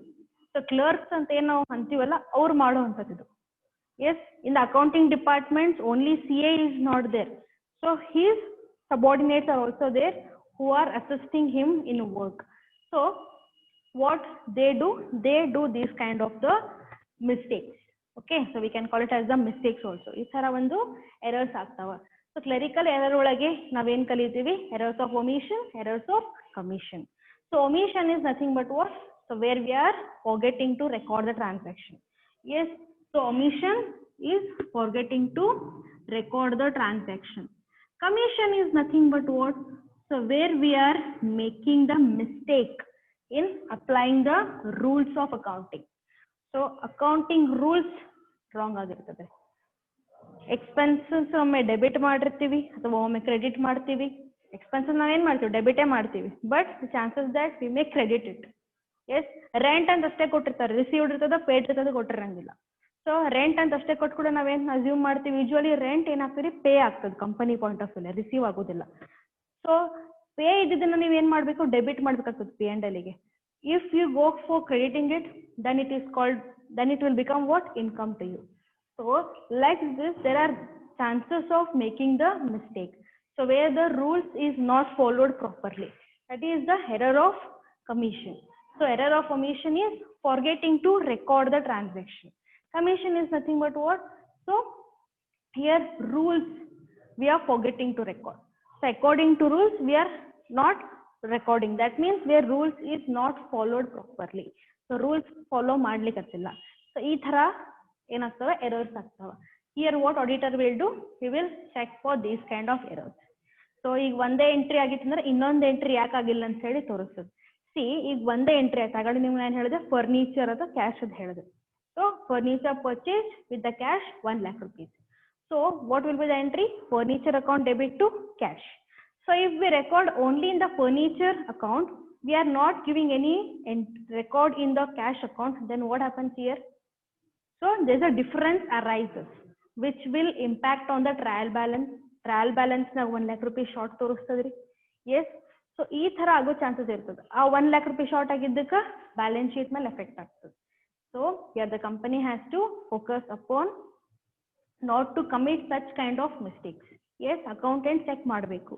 So clerks ಅಂತ ಏನು ನಾವು ಅಂತೀವಲ್ಲ ಅವ್ರು ಮಾಡುವಂಥದ್ದು. Yes, in the accounting departments only CA is not there. So his subordinates are also there who are assisting him in work. So what they do these kind of the mistakes. Okay, so we can call it as the mistakes also. ಈ ತರ ಒಂದು errors ಆಗ್ತಾವ. So clerical error ಒಳಗೆ ನಾವೇನ್ ಕಲಿತೀವಿ? Errors of omission, errors of commission. So omission is nothing but what? So where we are forgetting to record the transaction. Yes, so omission is forgetting to record the transaction. Commission is nothing but what? So where we are making the mistake in applying the rules of accounting. So accounting rules wrong ಆಗಿರ್ತದೆ. Expenses ಒಮ್ಮೆ debit ಮಾಡಿರ್ತೀವಿ ಅಥವಾ ಒಮ್ಮೆ credit ಮಾಡ್ತೀವಿ. Expenses ನಾವೇನ್ ಮಾಡ್ತೀವಿ? ಡೆಬಿಟೇ ಮಾಡ್ತೀವಿ. But chances that we may credit it. Yes, rent ಅಂತ ಅಷ್ಟೇ ಕೊಟ್ಟಿರ್ತಾರೆ, ರಿಸೀವ್ಡ್ ಇರ್ತದ, ಪೇಡ್ ಇರ್ತದ, ಕೊಟ್ಟಿರಂಗಿಲ್ಲ. ಸೊ ರೆಂಟ್ ಅಂತ ಅಷ್ಟೇ ಕೊಟ್ಟು ಕೂಡ ನಾವೇನ್ ಅಸ್ಯೂಮ್ ಮಾಡ್ತೀವಿ? ಯೂಶುವಲಿ ರೆಂಟ್ ಏನಾಗ್ತದೆ? ಪೇ ಆಗ್ತದೆ company point of view, receive ಆಗೋದಿಲ್ಲ. ಸೊ ಪೇ ಇದ್ದಿದ್ದನ್ನ ನೀವು ಏನ್ ಮಾಡ್ಬೇಕು? ಡೆಬಿಟ್ ಮಾಡ್ಬೇಕಾಗ್ತದೆ P&L ಗೆ. If you go for crediting it, then it will become what? Income to you. So like this, there are chances of making the mistake. So where the rules is not followed properly, that is the error of commission. So error of omission is forgetting to record the transaction. Commission is nothing but what? So here rules we are forgetting to record. So according to rules we are not recording. That means where rules is not followed properly. So rules follow ಮಾಡ್ಲಿಕ್ಕತ್ತಿಲ್ಲ. So ಈ ತರ ಏನಾಗ್ತವೆ? errors ಆಗ್ತವೆ. Here what auditor will do? He will check for these kind of errors. So ಈಗ ಒಂದೇ entry ಆಗಿತ್ತಂದ್ರೆ ಇನ್ನೊಂದು entry ಯಾಕೆ ಆಗಿಲ್ಲ ಅಂತ ಹೇಳಿ ತೋರಿಸ್ತದೆ. ಸಿ ಈಗ ಒಂದೇ ಎಂಟ್ರಿ ಆಯ್ತು, ಆಗಲೇ ನಿಮ್ಗೆ ನಾನು ಹೇಳಿದೆ ಫರ್ನಿಚರ್ ಅಥವಾ ಕ್ಯಾಶ್ ಅಂತ ಹೇಳಿದೆ. So furniture purchase with the cash 1 lakh rupees. So what will be the entry? Furniture account debit to cash. So if we record only in the furniture account, we are not giving any record in the cash account, then what happens here? So there's a difference arises which will impact on the trial balance. Trial balance na 1 lakh rupees short ತೋರಿಸ್ತದ್ರಿ. Yes, so ಈ ತರ ಆಗೋ chances ಇರ್ತದೆ. ಆ 1 lakh rupees short ಆಗಿದ್ದಕ್ಕೆ balance sheet ಮೇಲೆ effect ಆಗ್ತದೆ. So here the company has to focus upon not to commit such kind of mistakes. Yes, accountant check ಮಾಡಬೇಕು.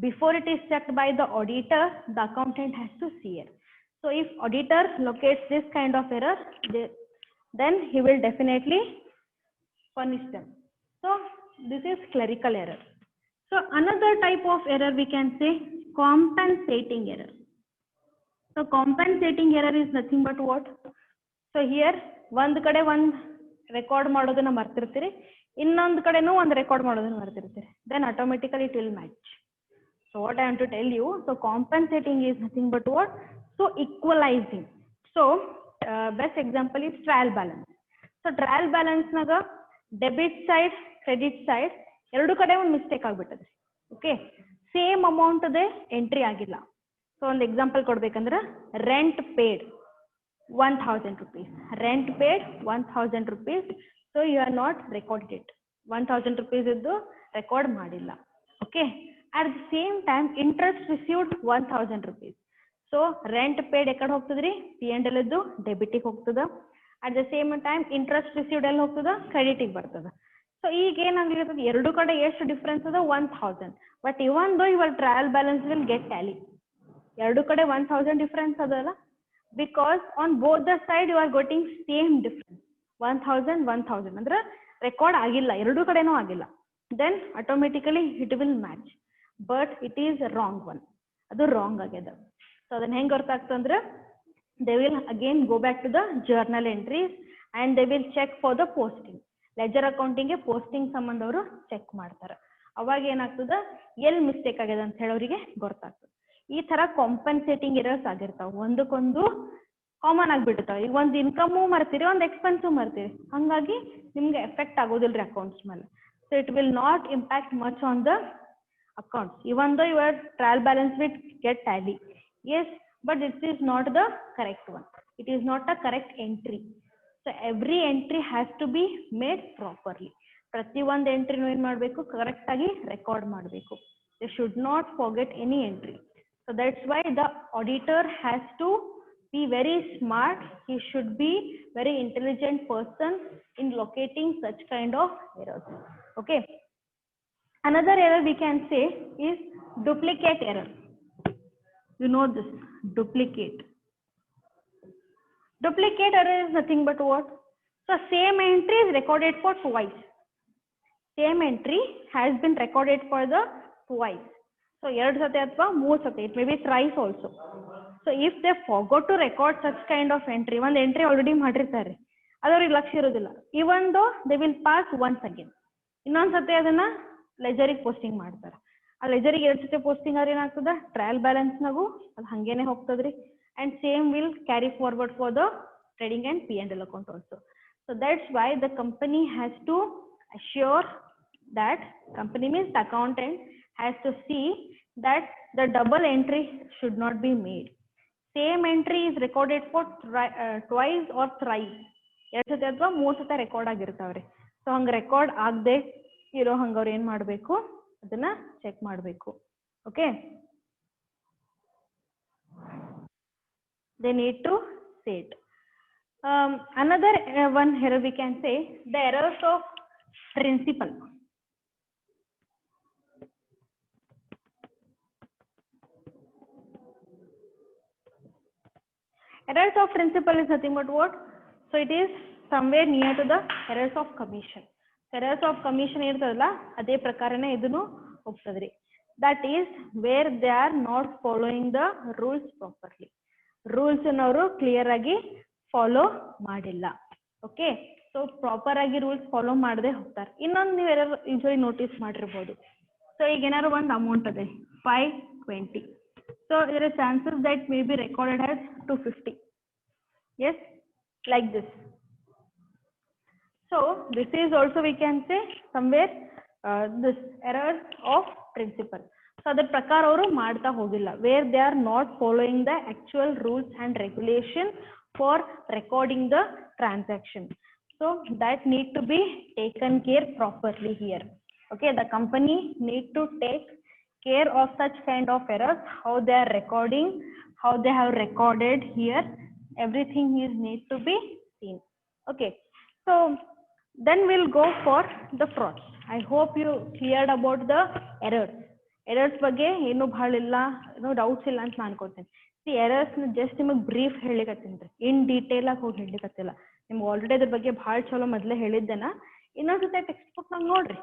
Before it is checked by the auditor, the accountant has to see it. So if auditor locates this kind of error, then he will definitely punish them. So this is clerical error. So another type of error we can say compensating error. So compensating error is nothing but what? So here ಒಂದ್ ಕಡೆ ಒಂದ್ record ಮಾಡೋದನ್ನ ಮರ್ತಿರ್ತೀರಿ, ಇನ್ನೊಂದ್ ಕಡೆನೂ ಒಂದ್ record ಮಾಡೋದನ್ನ ಮರ್ತಿರ್ತೀರಿ, then automatically it will match. So what I want to tell you, so compensating is nothing but what? So equalizing. So best example is trial balance. So trial balance naga debit side credit side ಎರಡು ಕಡೆ ಒಂದು mistake ಆಗ್ಬಿಟ್ಟದೆ. Okay, same amount ಅದೇ entry ಆಗಿಲ್ಲ. So ಒಂದು example ಕೊಡ್ಬೇಕಂದ್ರೆ rent paid 1000 rupees, rent paid 1000 rupees, so you are not recorded it. 1000 rupees iddu record madilla. Okay, at the same time interest received 1000 rupees, so rent paid ekade hogtadri P&L iddu debit ಗೆ ಹೋಗ್ತದ. at the same time interest received ಎಲ್ಲಿ ಹೋಗ್ತದ credit ಗೆ ಬರ್ತದ. So ಈಗ ಏನಾಗಿರ್ತದೆ, ಎರಡು ಕಡೆ ಎಷ್ಟು ಡಿಫರೆನ್ಸ್ ಅದ 1000, but even though your trial balance will get Tally. ಎರಡು ಕಡೆ 1000 ಡಿಫರೆನ್ಸ್ ಅದಲ್ಲ, because on both the side you are getting same difference 1000 ಅಂದ್ರೆ ರೆಕಾರ್ಡ್ ಆಗಿಲ್ಲ, ಎರಡು ಕಡೆನೂ ಆಗಿಲ್ಲ, then automatically it will match, but it is wrong one, ಅದು wrong ಆಗ್ಯದ. ಸೊ ಅದನ್ನ ಹೆಂಗ್ ಗೊತ್ತಾಗ್ತಂದ್ರೆ they will again go back to the journal entries and they will check for the posting. Leisure accounting ಗೆ posting ಸಂಬಂಧ ಅವರು check ಮಾಡ್ತಾರೆ. ಅವಾಗ ಏನಾಗ್ತದ, ಎಲ್ಲಿ ಮಿಸ್ಟೇಕ್ ಆಗ್ಯದ ಅಂತ ಹೇಳೋರಿಗೆ ಗೊತ್ತಾಗ್ತದೆ. ಈ ತರ ಕಾಂಪನ್ಸೇಟಿಂಗ್ ಎರರ್ಸ್ ಆಗಿರ್ತಾವ, ಒಂದಕ್ಕೊಂದು ಕಾಮನ್ ಆಗ್ಬಿಡ್ತಾವ. ಈಗ ಒಂದ್ ಇನ್ಕಮು ಮರ್ತೀರಿ, ಒಂದ್ ಎಕ್ಸ್ಪೆನ್ಸು ಮರ್ತೀರಿ, ಹಂಗಾಗಿ ನಿಮ್ಗೆ ಎಫೆಕ್ಟ್ ಆಗೋದಿಲ್ರಿ ಅಕೌಂಟ್ಸ್ ಮೇಲೆ. So it will not impact much on the accounts, even though your trial balance will get tally. Yes, but it is not the correct one, it is not a correct entry. So every entry has to be made properly. ಪ್ರತಿ ಒಂದು ಎಂಟ್ರಿನೂ ಏನ್ ಮಾಡಬೇಕು, correct ಆಗಿ record ಮಾಡಬೇಕು. They should not forget any entry. So that's why the auditor has to be very smart. He should be very intelligent person in locating such kind of errors. Okay. Another error we can say is duplicate error. You know this, duplicate. Duplicate error is nothing but what? So same entry is recorded for twice. Same entry has been recorded for the twice. So ಎರಡು ಸತಿ ಅಥವಾ ಮೂರು ಸತಿ, it may be thrice also. So if they forgot to record such kind of entry, ಒಂದು entry already ಮಾಡಿರ್ತಾರೆ, ಅದವ್ರಿಗೆ ಲಕ್ಷ್ಯ ಇರೋದಿಲ್ಲ, even though they will pass once again, ಇನ್ನೊಂದ್ ಸತಿ ಅದನ್ನ ಲೆಜರಿಗೆ ಪೋಸ್ಟಿಂಗ್ ಮಾಡ್ತಾರೆ. ಆ ಲೆಜರಿಗೆ ಎರಡು ಸತಿ ಪೋಸ್ಟಿಂಗ್ ಆದ್ರೆ ಏನಾಗ್ತದ, ಟ್ರಯಲ್ ಬ್ಯಾಲೆನ್ಸ್ ನಾಗು ಅದು ಹಂಗೇನೆ ಹೋಗ್ತದ್ರಿ. and same will carry forward for the trading and P&L account also. So that's why the company has to assure that, company means the accountant has to see that the double entry should not be made. Same entry is recorded for twice or thrice, ಎರಡು ಸತಿ ಅಥವಾ ಮೂರು ಸತಿ record ಆಗಿರ್ತಾವ್ರಿ. So ಹಂಗ record ಆಗದೆ ಇರೋ ಹಂಗವ್ರು ಏನ್ ಮಾಡ್ಬೇಕು, ಅದನ್ನ ಚೆಕ್ ಮಾಡ್ಬೇಕು. Okay, they need to say it. Another one error we can say, the errors of principle. Errors of principle is nothing but what? So it is somewhere near to the errors of commission. Errors of commission ಇರ್ತದಲ್ಲ, ಅದೇ ಪ್ರಕಾರನೇ ಇದನ್ನು ಹೋಗ್ತದ್ರಿ. That is where they are not following the rules properly. Rules ಅವರು clear ಆಗಿ follow ಮಾಡಿಲ್ಲ. Okay, so proper ಆಗಿ rules follow ಮಾಡದೆ ಹೋಗ್ತಾರೆ. ಇನ್ನೊಂದು ನೀವು ಏನಾದ್ರು ಯೂಶುವಲಿ ನೋಟಿಸ್ ಮಾಡಿರ್ಬೋದು. ಸೊ ಈಗ ಏನಾದ್ರು ಒಂದು ಅಮೌಂಟ್ ಅದೇ 520, so there are chances that may be recorded as 250. Yes, like this. So this is also we can say somewhere this errors of principle. So ಅದರ ಪ್ರಕಾರ ಅವರು ಮಾಡ್ತಾ ಹೋಗಿಲ್ಲ, where they are not following the actual rules and regulation for recording the transaction. So that need to be taken care properly here. Okay, the company need to take care of such kind of errors, how they are recording, how they have recorded here, everything is need to be seen. Okay, so then we'll go for the frauds. I hope you cleared about the errors. Errors ಬಗ್ಗೆ ಏನು ಭಾಳ ಇಲ್ಲ, ಏನೋ doubts ಇಲ್ಲ ಅಂತ ನಾನು ಅನ್ಕೋತೀನಿ. C errors just ನಿಮಗೆ ಬ್ರೀಫ್ ಹೇಳಿಕತ್ತೀನಿ ರೀ, ಇನ್ ಡೀಟೇಲ್ ಆಗಿ ಹೋಗಿ ಹೇಳಿಕತ್ತಿಲ್ಲ. ನಿಮ್ಗೆ ಆಲ್ರೆಡಿ ಅದ್ರ ಬಗ್ಗೆ ಭಾಳ ಚಲೋ ಮೊದಲೇ ಹೇಳಿದ್ದೇನ. ಇನ್ನೊಂದ್ಸತಿ ಟೆಕ್ಸ್ಟ್ ಬುಕ್ ನಾಗ ನೋಡ್ರಿ,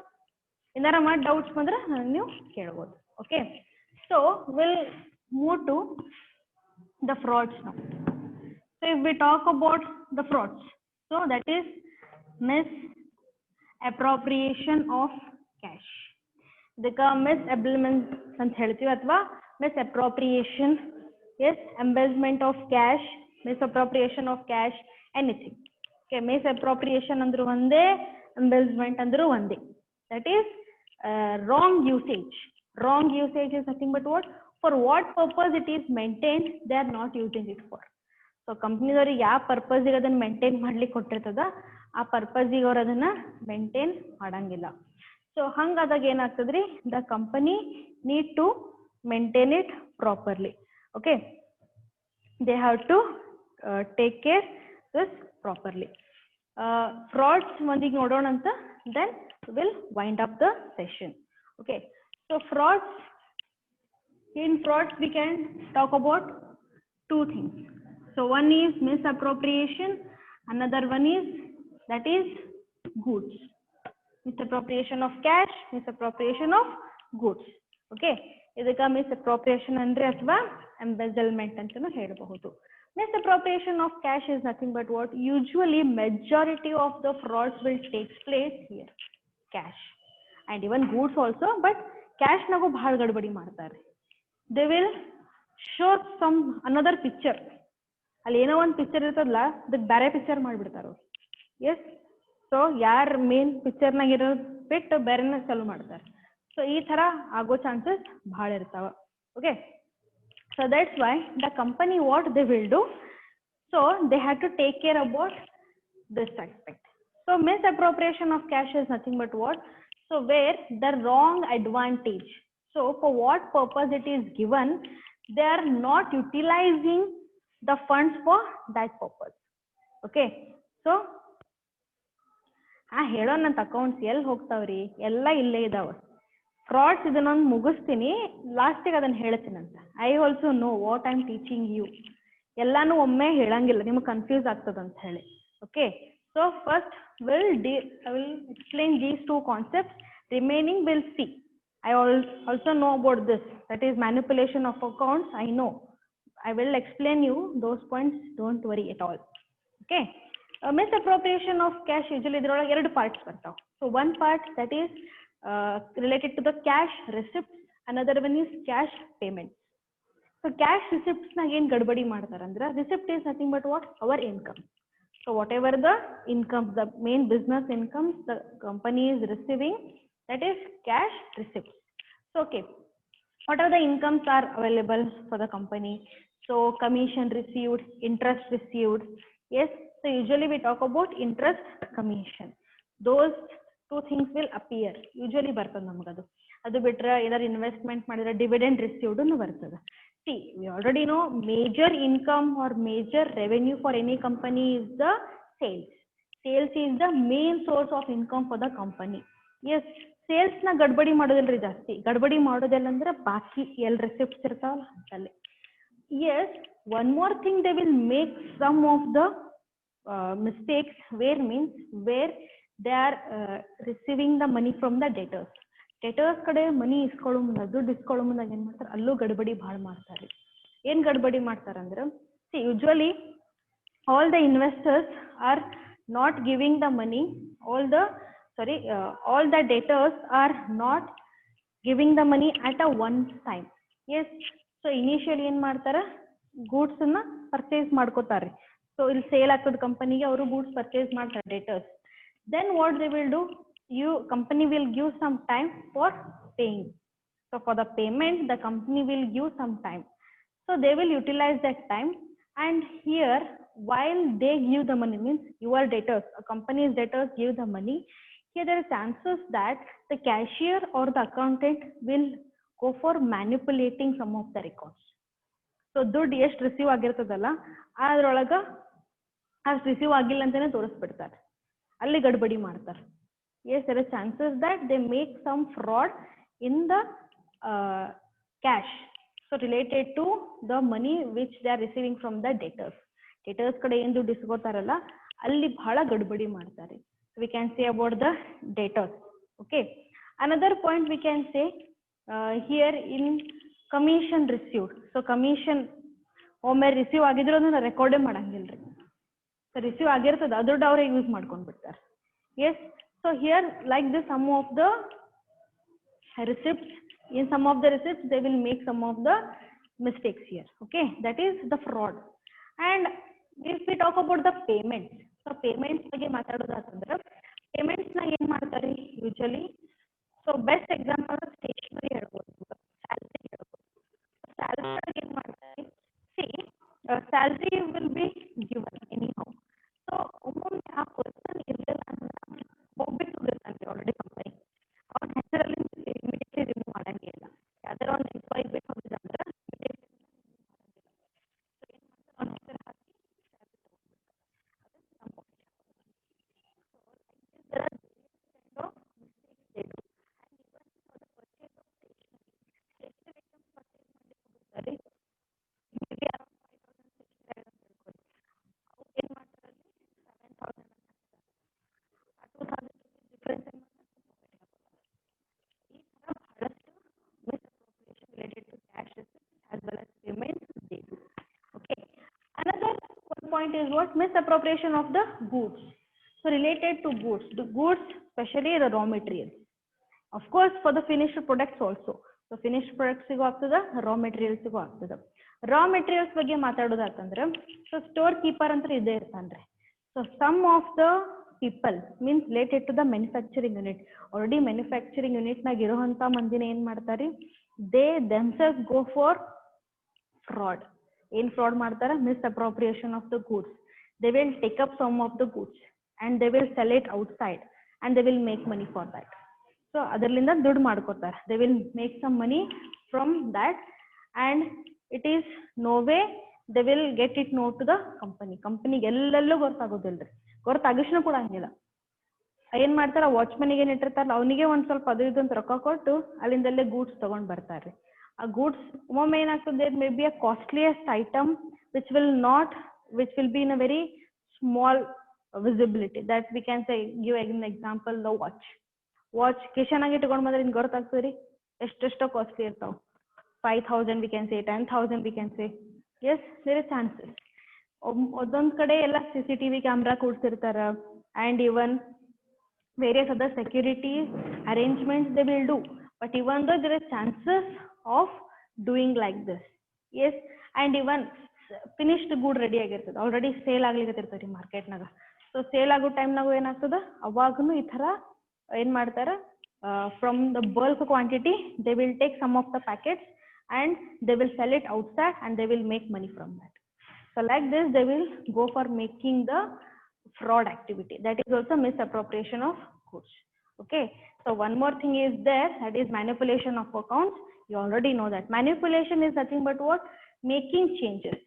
ಏನಾರ ಮಾಡಿ ಡೌಟ್ಸ್ ಬಂದ್ರೆ ನೀವು ಕೇಳ್ಬೋದು. Okay, so will move to the frauds now. So if we talk about the frauds, so that is misappropriation of cash. ಇದಕ್ಕೆ ಮಿಸ್ಅಬಿಲ್ಮೆಂಟ್ ಅಂತ ಹೇಳ್ತೀವಿ ಅಥವಾ misappropriation, yes, embezzlement of cash, misappropriation of cash, anything. Okay, misappropriation ಅಂದ್ರು ಒಂದೇ, embezzlement ಅಂದ್ರು ಒಂದೇ. That is wrong usage. Wrong usage is nothing but what? For what purpose it is maintained, they are not using it for. So ಕಂಪ್ನಿದವ್ರಿಗೆ ಯಾವ ಪರ್ಪಸ್ಗೆ ಅದನ್ನ maintain ಮಾಡ್ಲಿಕ್ಕೆ ಕೊಟ್ಟಿರ್ತದ ಆ ಪರ್ಪಸ್ಗೆ ಅವ್ರು ಅದನ್ನ ಮೇಂಟೈನ್ ಮಾಡಂಗಿಲ್ಲ. ಸೊ ಹಂಗಾದಾಗ ಏನಾಗ್ತದ್ರಿ, the company need to maintain it properly. Okay, they have to take care this properly. Frauds ಒಂದಿಗೆ ನೋಡೋಣ ಅಂತ, then will wind up the session. Okay, so frauds, in frauds we can talk about two things. So one is misappropriation, another one is that is goods. Misappropriation of cash, misappropriation of goods. Okay, ಇದಕ್ಕೆ misappropriation ಅಂದ್ರೆ ಅಥವಾ embezzlement ಅಂತನೂ ಹೇಳಬಹುದು. Misappropriation of cash is nothing but what? Usually majority of the frauds will take place here, cash and even goods also, but cash ನಾಗೂ ಬಹಳ ಗಡ್ಬಡಿ ಮಾಡ್ತಾರೆ. They will show some another picture. ಅಲ್ಲಿ ಏನೋ ಒಂದು ಪಿಕ್ಚರ್ ಇರ್ತದಲ್ಲ, ಅದಕ್ಕೆ ಬೇರೆ ಪಿಕ್ಚರ್ ಮಾಡಿಬಿಡ್ತಾರೆ. ಎಸ್, ಸೊ ಯಾರು ಮೇನ್ ಪಿಕ್ಚರ್ನಾಗ ಇರೋದು ಬಿಟ್ಟು ಬೇರೆನ ಚಾಲು ಮಾಡ್ತಾರೆ. ಸೊ ಈ ಥರ ಆಗೋ ಚಾನ್ಸಸ್ ಭಾಳ ಇರ್ತಾವ. Okay, so that's why the company what they will do, so they have to take care about this aspect. So misappropriation of cash is nothing but what? So where the wrong advantage, so for what purpose it is given, they are not utilizing the funds for that purpose. Okay, so ಹೇಳೋಣಂತ accounts ಎಲ್ಲಿ ಹೋಗ್ತಾವ್ರಿ, ಎಲ್ಲ ಇಲ್ಲೇ ಇದಾವ. Frauds ಇದನ್ನೊಂದು ಮುಗಿಸ್ತೀನಿ, ಲಾಸ್ಟಿಗೆ ಅದನ್ನ ಹೇಳ್ತೀನಂತ. I also know what I am teaching you. ಎಲ್ಲಾನು ಒಮ್ಮೆ ಹೇಳಂಗಿಲ್ಲ, ನಿಮ್ಗೆ ಕನ್ಫ್ಯೂಸ್ ಆಗ್ತದ ಅಂತ ಹೇಳಿ. Okay, so first I will explain these two concepts. Remaining will see. I also know about this, that is manipulation of accounts. I know, I will explain you those points, don't worry at all. Okay, misappropriation of cash, usually there are ಎರಡು parts ಬರ್ತಾವ. So one part that is related to the cash receipts, another one is cash payments. So cash receipts ನಾಗ ಏನ್ ಗಡ್ಬಡಿ ಮಾಡ್ತಾರ ಅಂದ್ರ, receipt is nothing but what? Our income. So whatever the income, the main business income the company is receiving, that is cash receipts. So okay, what are the incomes are available for the company? So commission received, interest received. Yes, so usually we talk about interest, commission. Those two things will appear. Usually ಬರ್ತದೆ ನಮಗದು. ಅದು ಬಿಟ್ರೆ ಏನಾದ್ರು investment ಮಾಡಿದ್ರೆ dividend received ಅನ್ನು ಬರ್ತದೆ. See, we already know major income or major revenue for any company is the sales. Sales is the main source of income for the company. Yes, sales ನ ಗಡ್ಬಡಿ ಮಾಡೋದಿಲ್ರಿ ಜಾಸ್ತಿ. ಗಡ್ಬಡಿ ಮಾಡೋದಿಲ್ಲ ಅಂದ್ರೆ ಬಾಕಿ ಎಲ್ ರೆಸಿಪ್ಟ್ಸ್ ಇರ್ತಾವಲ್ಲ ಅಂತಲ್ಲಿ. Yes, one more thing, they will make some of the mistakes where means where they are receiving the money from the debtors. Debtors ಕಡೆ ಮನಿ ಇಸ್ಕೊಳ್ಳೋ ಮುಂದೆ, ದುಡ್ಡು ಇಸ್ಕೊಳ್ಳೋ ಮುಂದಾಗ ಏನ್ ಮಾಡ್ತಾರೆ, ಅಲ್ಲೂ ಗಡ್ಬಡಿ ಭಾಳ ಮಾಡ್ತಾರೆ. ಏನ್ ಗಡ್ಬಡಿ ಮಾಡ್ತಾರಂದ್ರೆ, see usually all the investors are not giving the money, all the debtors are not giving the money at a one time. Yes, so initially ಏನ್ ಮಾಡ್ತಾರ, ಗೂಡ್ಸ್ ಅನ್ನ ಪರ್ಚೇಸ್ ಮಾಡ್ಕೋತಾರೆ. ಸೊ ಇಲ್ಲಿ ಸೇಲ್ ಆಗ್ತದ ಕಂಪನಿಗೆ, ಅವರು ಗೂಡ್ಸ್ ಪರ್ಚೇಸ್ ಮಾಡ್ತಾರೆ debtors. Then what they will do, company will give some time for paying. So for the payment the company will give some time, so they will utilize that time. And here while they give the money, means your debtors, a company's debtors give the money, here there are chances that the cashier or the accountant will go for manipulating some of the records. So ದುಡ್ಡು ಎಷ್ಟು receive ಆಗಿರ್ತದಲ್ಲ ಅದ್ರೊಳಗ ಅಷ್ಟು receive ಆಗಿಲ್ಲ ಅಂತಾನೆ ತೋರಿಸ್ಬಿಡ್ತಾರೆ, ಅಲ್ಲಿ ಗಡ್ಬಡಿ ಮಾಡ್ತಾರೆ. Yes, there are chances that they make some fraud in the cash, so related to the money which they are receiving from the debtors. Debtors ಕಡೆ ಏನು ದುಡ್ಡು ಇಸ್ಕೋತಾರಲ್ಲ ಅಲ್ಲಿ ಬಹಳ ಗಡ್ಬಡಿ ಮಾಡ್ತಾರೆ. We can say about the debtors. Okay, Another point we can say here in commission received. So commission ಒಮ್ಮೆ receive ಆಗಿದ್ರು ಅದನ್ನ ರೆಕಾರ್ಡೇ ಮಾಡಂಗಿಲ್ರಿ. ಸೊ ರಿಸೀವ್ ಆಗಿರ್ತದೆ ಅದು ದುಡ್ಡು ಅವ್ರೆ ಯೂಸ್ ಮಾಡ್ಕೊಂಡ್ಬಿಡ್ತಾರೆ. Yes, so here like the some of the receipts, in some of the receipts they will make some of the mistakes here. Okay, that is the fraud. And if we talk about the payments, so payments ಬಗ್ಗೆ ಮಾತಾಡೋದಾದ್ರೆ payments ನ ಏನ್ ಮಾಡ್ತಾರೆ usually. So best example stationery ಹೇಳ್ಬೋದು, salary ಹೇಳ್ಬೋದು. Salary ಏನ್ ಮಾಡ್ತಾರೆ, see salary will be given anyhow. So ಒಮ್ಮೊಮ್ಮೆ ಆ ಪರ್ಸನ್ ಇರಲಿಲ್ಲ ಅಂದ್ರೆ ಹೋಗ್ಬಿಟ್ಟು ಬಿಡ್ತಾನೆ ಆಲ್ರೆಡಿ ಕಂಪನಿ, ಅವ್ನು ಹೆಸರಲ್ಲಿ ಇಮಿಡಿಯೇಟ್ಲಿ ರಿಮೂವ್ ಮಾಡಂಗಿಲ್ಲ. ಯಾವ್ದಾರ ಒಂದು ಎಂಪ್ಲಾಯಿ ಬಿಟ್ಟು ಹೋಗಿದ್ರೆ ಅವ್ನ ಹೆಸರು ಹಾಕಿ point is what? Misappropriation of the goods. So related to goods, the goods, especially the raw materials. Of course, for the finished products also. So finished products go up to the raw materials go up to the raw materials ಬಗ್ಗೆ ಮಾತಾಡೋದಾತಂದ್ರೆ, so store keeper ಅಂತ ಇದೆ ಇರ್ತಾನ್ರಿ. So some of the people means related to the manufacturing unit, already manufacturing unit ನಾಗ ಇರೋಂತ ಮಂದಿನ ಏನ್ ಮಾಡ್ತಾರೆ, they themselves go for fraud. In fraud ಮಾಡ್ತಾರೆ, misappropriation of the goods. They will take up some of the goods and they will sell it outside and they will make money for that. So ಅದರಲ್ಲಿಂದ ದುಡ್ಡು ಮಾಡ್ಕೊತಾರೆ. They will make some money from that and it is no way they will get it known to the company. ಕಂಪನಿಗೆ ಎಲ್ಲೆಲ್ಲೂ ಗೊತ್ತಾಗೋದಿಲ್ರಿ, ಗೊತ್ತಾಗಿಸ್ನು ಕೂಡ ಹಂಗಿಲ್ಲ. ಏನ್ ಮಾಡ್ತಾರ, ವಾಚ್ಮನ್ಗೆ ಏನ್ ಇಟ್ಟಿರ್ತಾರಲ್ಲ ಅವನಿಗೆ ಒಂದ್ ಸ್ವಲ್ಪ ಅದು ಇದು ಅಂತ ರೊಕ್ಕ ಕೊಟ್ಟು ಅಲ್ಲಿಂದಲ್ಲೇ ಗೂಡ್ಸ್ ತಗೊಂಡ್ ಬರ್ತಾರೆ. A goods ಒಮ್ಮೊಮ್ಮೆ ಏನಾಗ್ತದೆ, there may be a costliest item which will be in a very small visibility, that we can say, give an example, the watch Kishan ಆಗಿ ಇಟ್ಕೊಂಡ್ ಬಂದ್ರೆ ನಿಮ್ಗೆ ಗೊತ್ತಾಗ್ತದ್ರಿ ಎಷ್ಟೆಷ್ಟೋ ಕಾಸ್ಟ್ಲಿ ಇರ್ತಾವ. 5,000 we can say, 10,000 we can say. Yes, there is chances. ಒಂದೊಂದ್ ಕಡೆ ಎಲ್ಲ CCTV camera ಕೂಡ್ಸಿರ್ತಾರ and even various other security arrangements they will do, but even though there is chances of doing like this. Yes, and even finished good ready ಆಗಿರ್ತದೆ, already sale ಆಗ್ಲಿಕತ್ತಿರ್ತದೆ market ನಾಗ. So sale ಆಗೋ time ನಾಗ ಏನಾಗ್ತದ, ಅವಾಗನು ಈ ತರ ಏನ್ ಮಾಡ್ತಾರ, from the bulk quantity they will take some of the packets and they will sell it outside and they will make money from that. So like this they will go for making the fraud activity. That is also misappropriation of goods. Okay, so one more thing is there, that is manipulation of accounts. You already know that manipulation is nothing but what? Making changes.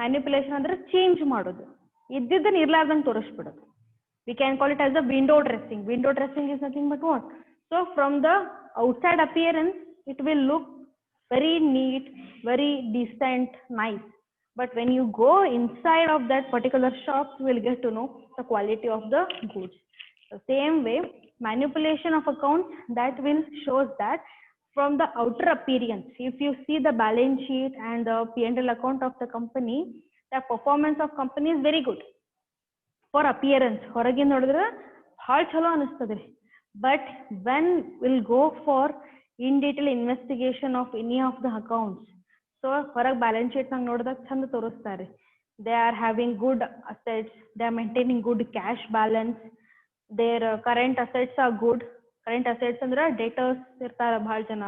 Manipulation ಅಂದ್ರೆ change ಮಾಡೋದು, ಇದ್ದಿದ್ದನ್ನ ಇರ್ಲಾರ್ದಂಗೆ ತೋರಿಸ್ಬಿಡೋದು. We can call it as a window dressing. Window dressing is nothing but what? So from the outside appearance it will look very neat, very decent, nice, but when you go inside of that particular shop you will get to know the quality of the goods. The same way manipulation of accounts, that will shows that from the outer appearance, if you see the balance sheet and the P&L account of the company, the performance of company is very good for appearance. ಹೊರಗಿಂದ ನೋಡಿದ್ರೆ ಭಾಳ ಚಲೋ ಅನಿಸ್ತದೆ, but when will go for in detail investigation of any of the accounts, so ಹೊರಗೆ balance sheet ನಾಗ ನೋಡಿದಾಗ ಚಂದ ತೋರಿಸ್ತಾರೆ, they are having good assets, they are maintaining good cash balance, their current assets are good. Current assets ಅಂದ್ರೆ ಡೇಟರ್ಸ್ ಇರ್ತಾರ ಭಾಳ ಜನ,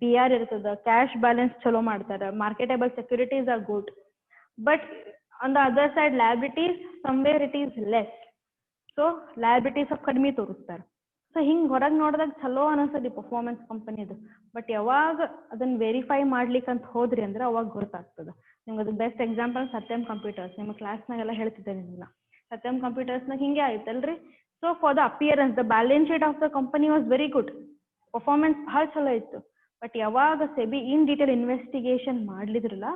BR ಇರ್ತದ, ಕ್ಯಾಶ್ ಬ್ಯಾಲೆನ್ಸ್ ಚಲೋ ಮಾಡ್ತಾರ, marketable securities are good, but on the other side liabilities somewhere it is less, so liabilities of ಕಡಿಮೆ ತೋರಿಸ್ತಾರ. So ಹಿಂಗೆ ಹೊರಗೆ ನೋಡಿದಾಗ ಚಲೋ ಅನಿಸ್ತದೆ ಪರ್ಫಾರ್ಮೆನ್ಸ್ ಕಂಪನಿದು, ಬಟ್ ಯಾವಾಗ ಅದನ್ನ ವೆರಿಫೈ ಮಾಡ್ಲಿಕ್ಕೆ ಅಂತ ಹೋದ್ರಿ ಅಂದ್ರೆ ಅವಾಗ ಗೊತ್ತಾಗ್ತದೆ ನಿಮ್ಗೆ. ಅದು ಬೆಸ್ಟ್ ಎಕ್ಸಾಂಪಲ್ ಸತ್ಯಂ ಕಂಪ್ಯೂಟರ್ಸ್, ನಿಮ್ಮ ಕ್ಲಾಸ್ನಾಗೆಲ್ಲ ಹೇಳ್ತಿದ್ದೆ ನಿಮ್ಮನ್ನ. ಸತ್ಯಂ ಕಂಪ್ಯೂಟರ್ಸ್ನಾಗ ಹಿಂಗೆ ಆಯ್ತಲ್ರಿ. So for the appearance the balance sheet of the company was very good, performance ಭಾಳ ಚಲೋ ಇತ್ತು, ಬಟ್ ಯಾವಾಗ ಸೆಬಿ ಇನ್ ಡೀಟೇಲ್ ಇನ್ವೆಸ್ಟಿಗೇಷನ್ ಮಾಡ್ಲಿದ್ರಲ್ಲ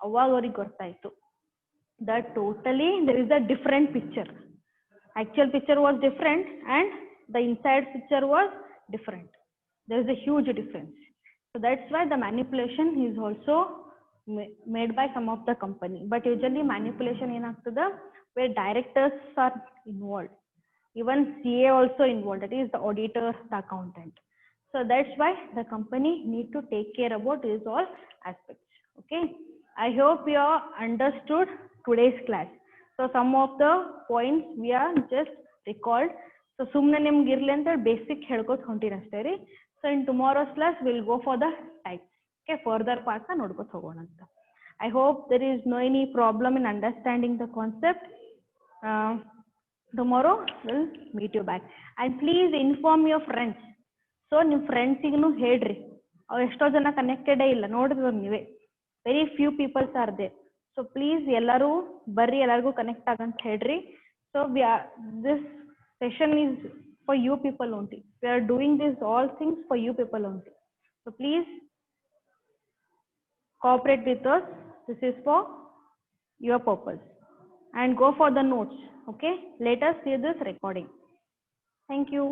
ಅವಾಗ ಅವ್ರಿಗೆ ಗೊತ್ತಾಯ್ತು that totally there is a different picture. Actual picture was different and the inside picture was different. There is a huge difference. So that's why the manipulation is also made by some of the company. But usually manipulation ಏನಾಗ್ತದ where directors are involved. Even CA also involved, that is the auditor, the accountant. So that's why the company need to take care about these all aspects. Okay, I hope you all understood today's class. So some of the points we are just recalled. So ಸುಮ್ಮನೆ ನಿಮ್ಗೆ ಇರ್ಲಿ ಅಂತ basic ಹೇಳ್ಕೊತ ಹೊಂಟೀನಿ ಅಷ್ಟೇ ರೀ. So in tomorrow's class will go for the types. Okay, further ಪಾರ್ಟ್ನ ನೋಡ್ಕೊತ ಹೋಗೋಣ ಅಂತ. I hope there is no any problem in understanding the concept. Tomorrow we'll meet you back. And please inform your friends. So ನಿಮ್ಮ ಫ್ರೆಂಡ್ಸಿಗೂ ಹೇಳ್ರಿ, ಅವ್ರು ಎಷ್ಟೋ ಜನ ಕನೆಕ್ಟೆಡೇ ಇಲ್ಲ, ನೋಡಿದ್ರು ನೀವೇ very few peoples are they. So please ಎಲ್ಲರೂ ಬರ್ರಿ, ಎಲ್ಲರಿಗೂ ಕನೆಕ್ಟ್ ಆಗಂತ ಹೇಳ್ರಿ. So this session is for you people only. We are doing this all things for you people only. So please cooperate with us. This is for your purpose. And go for the notes. Okay, let us see this recording. Thank you.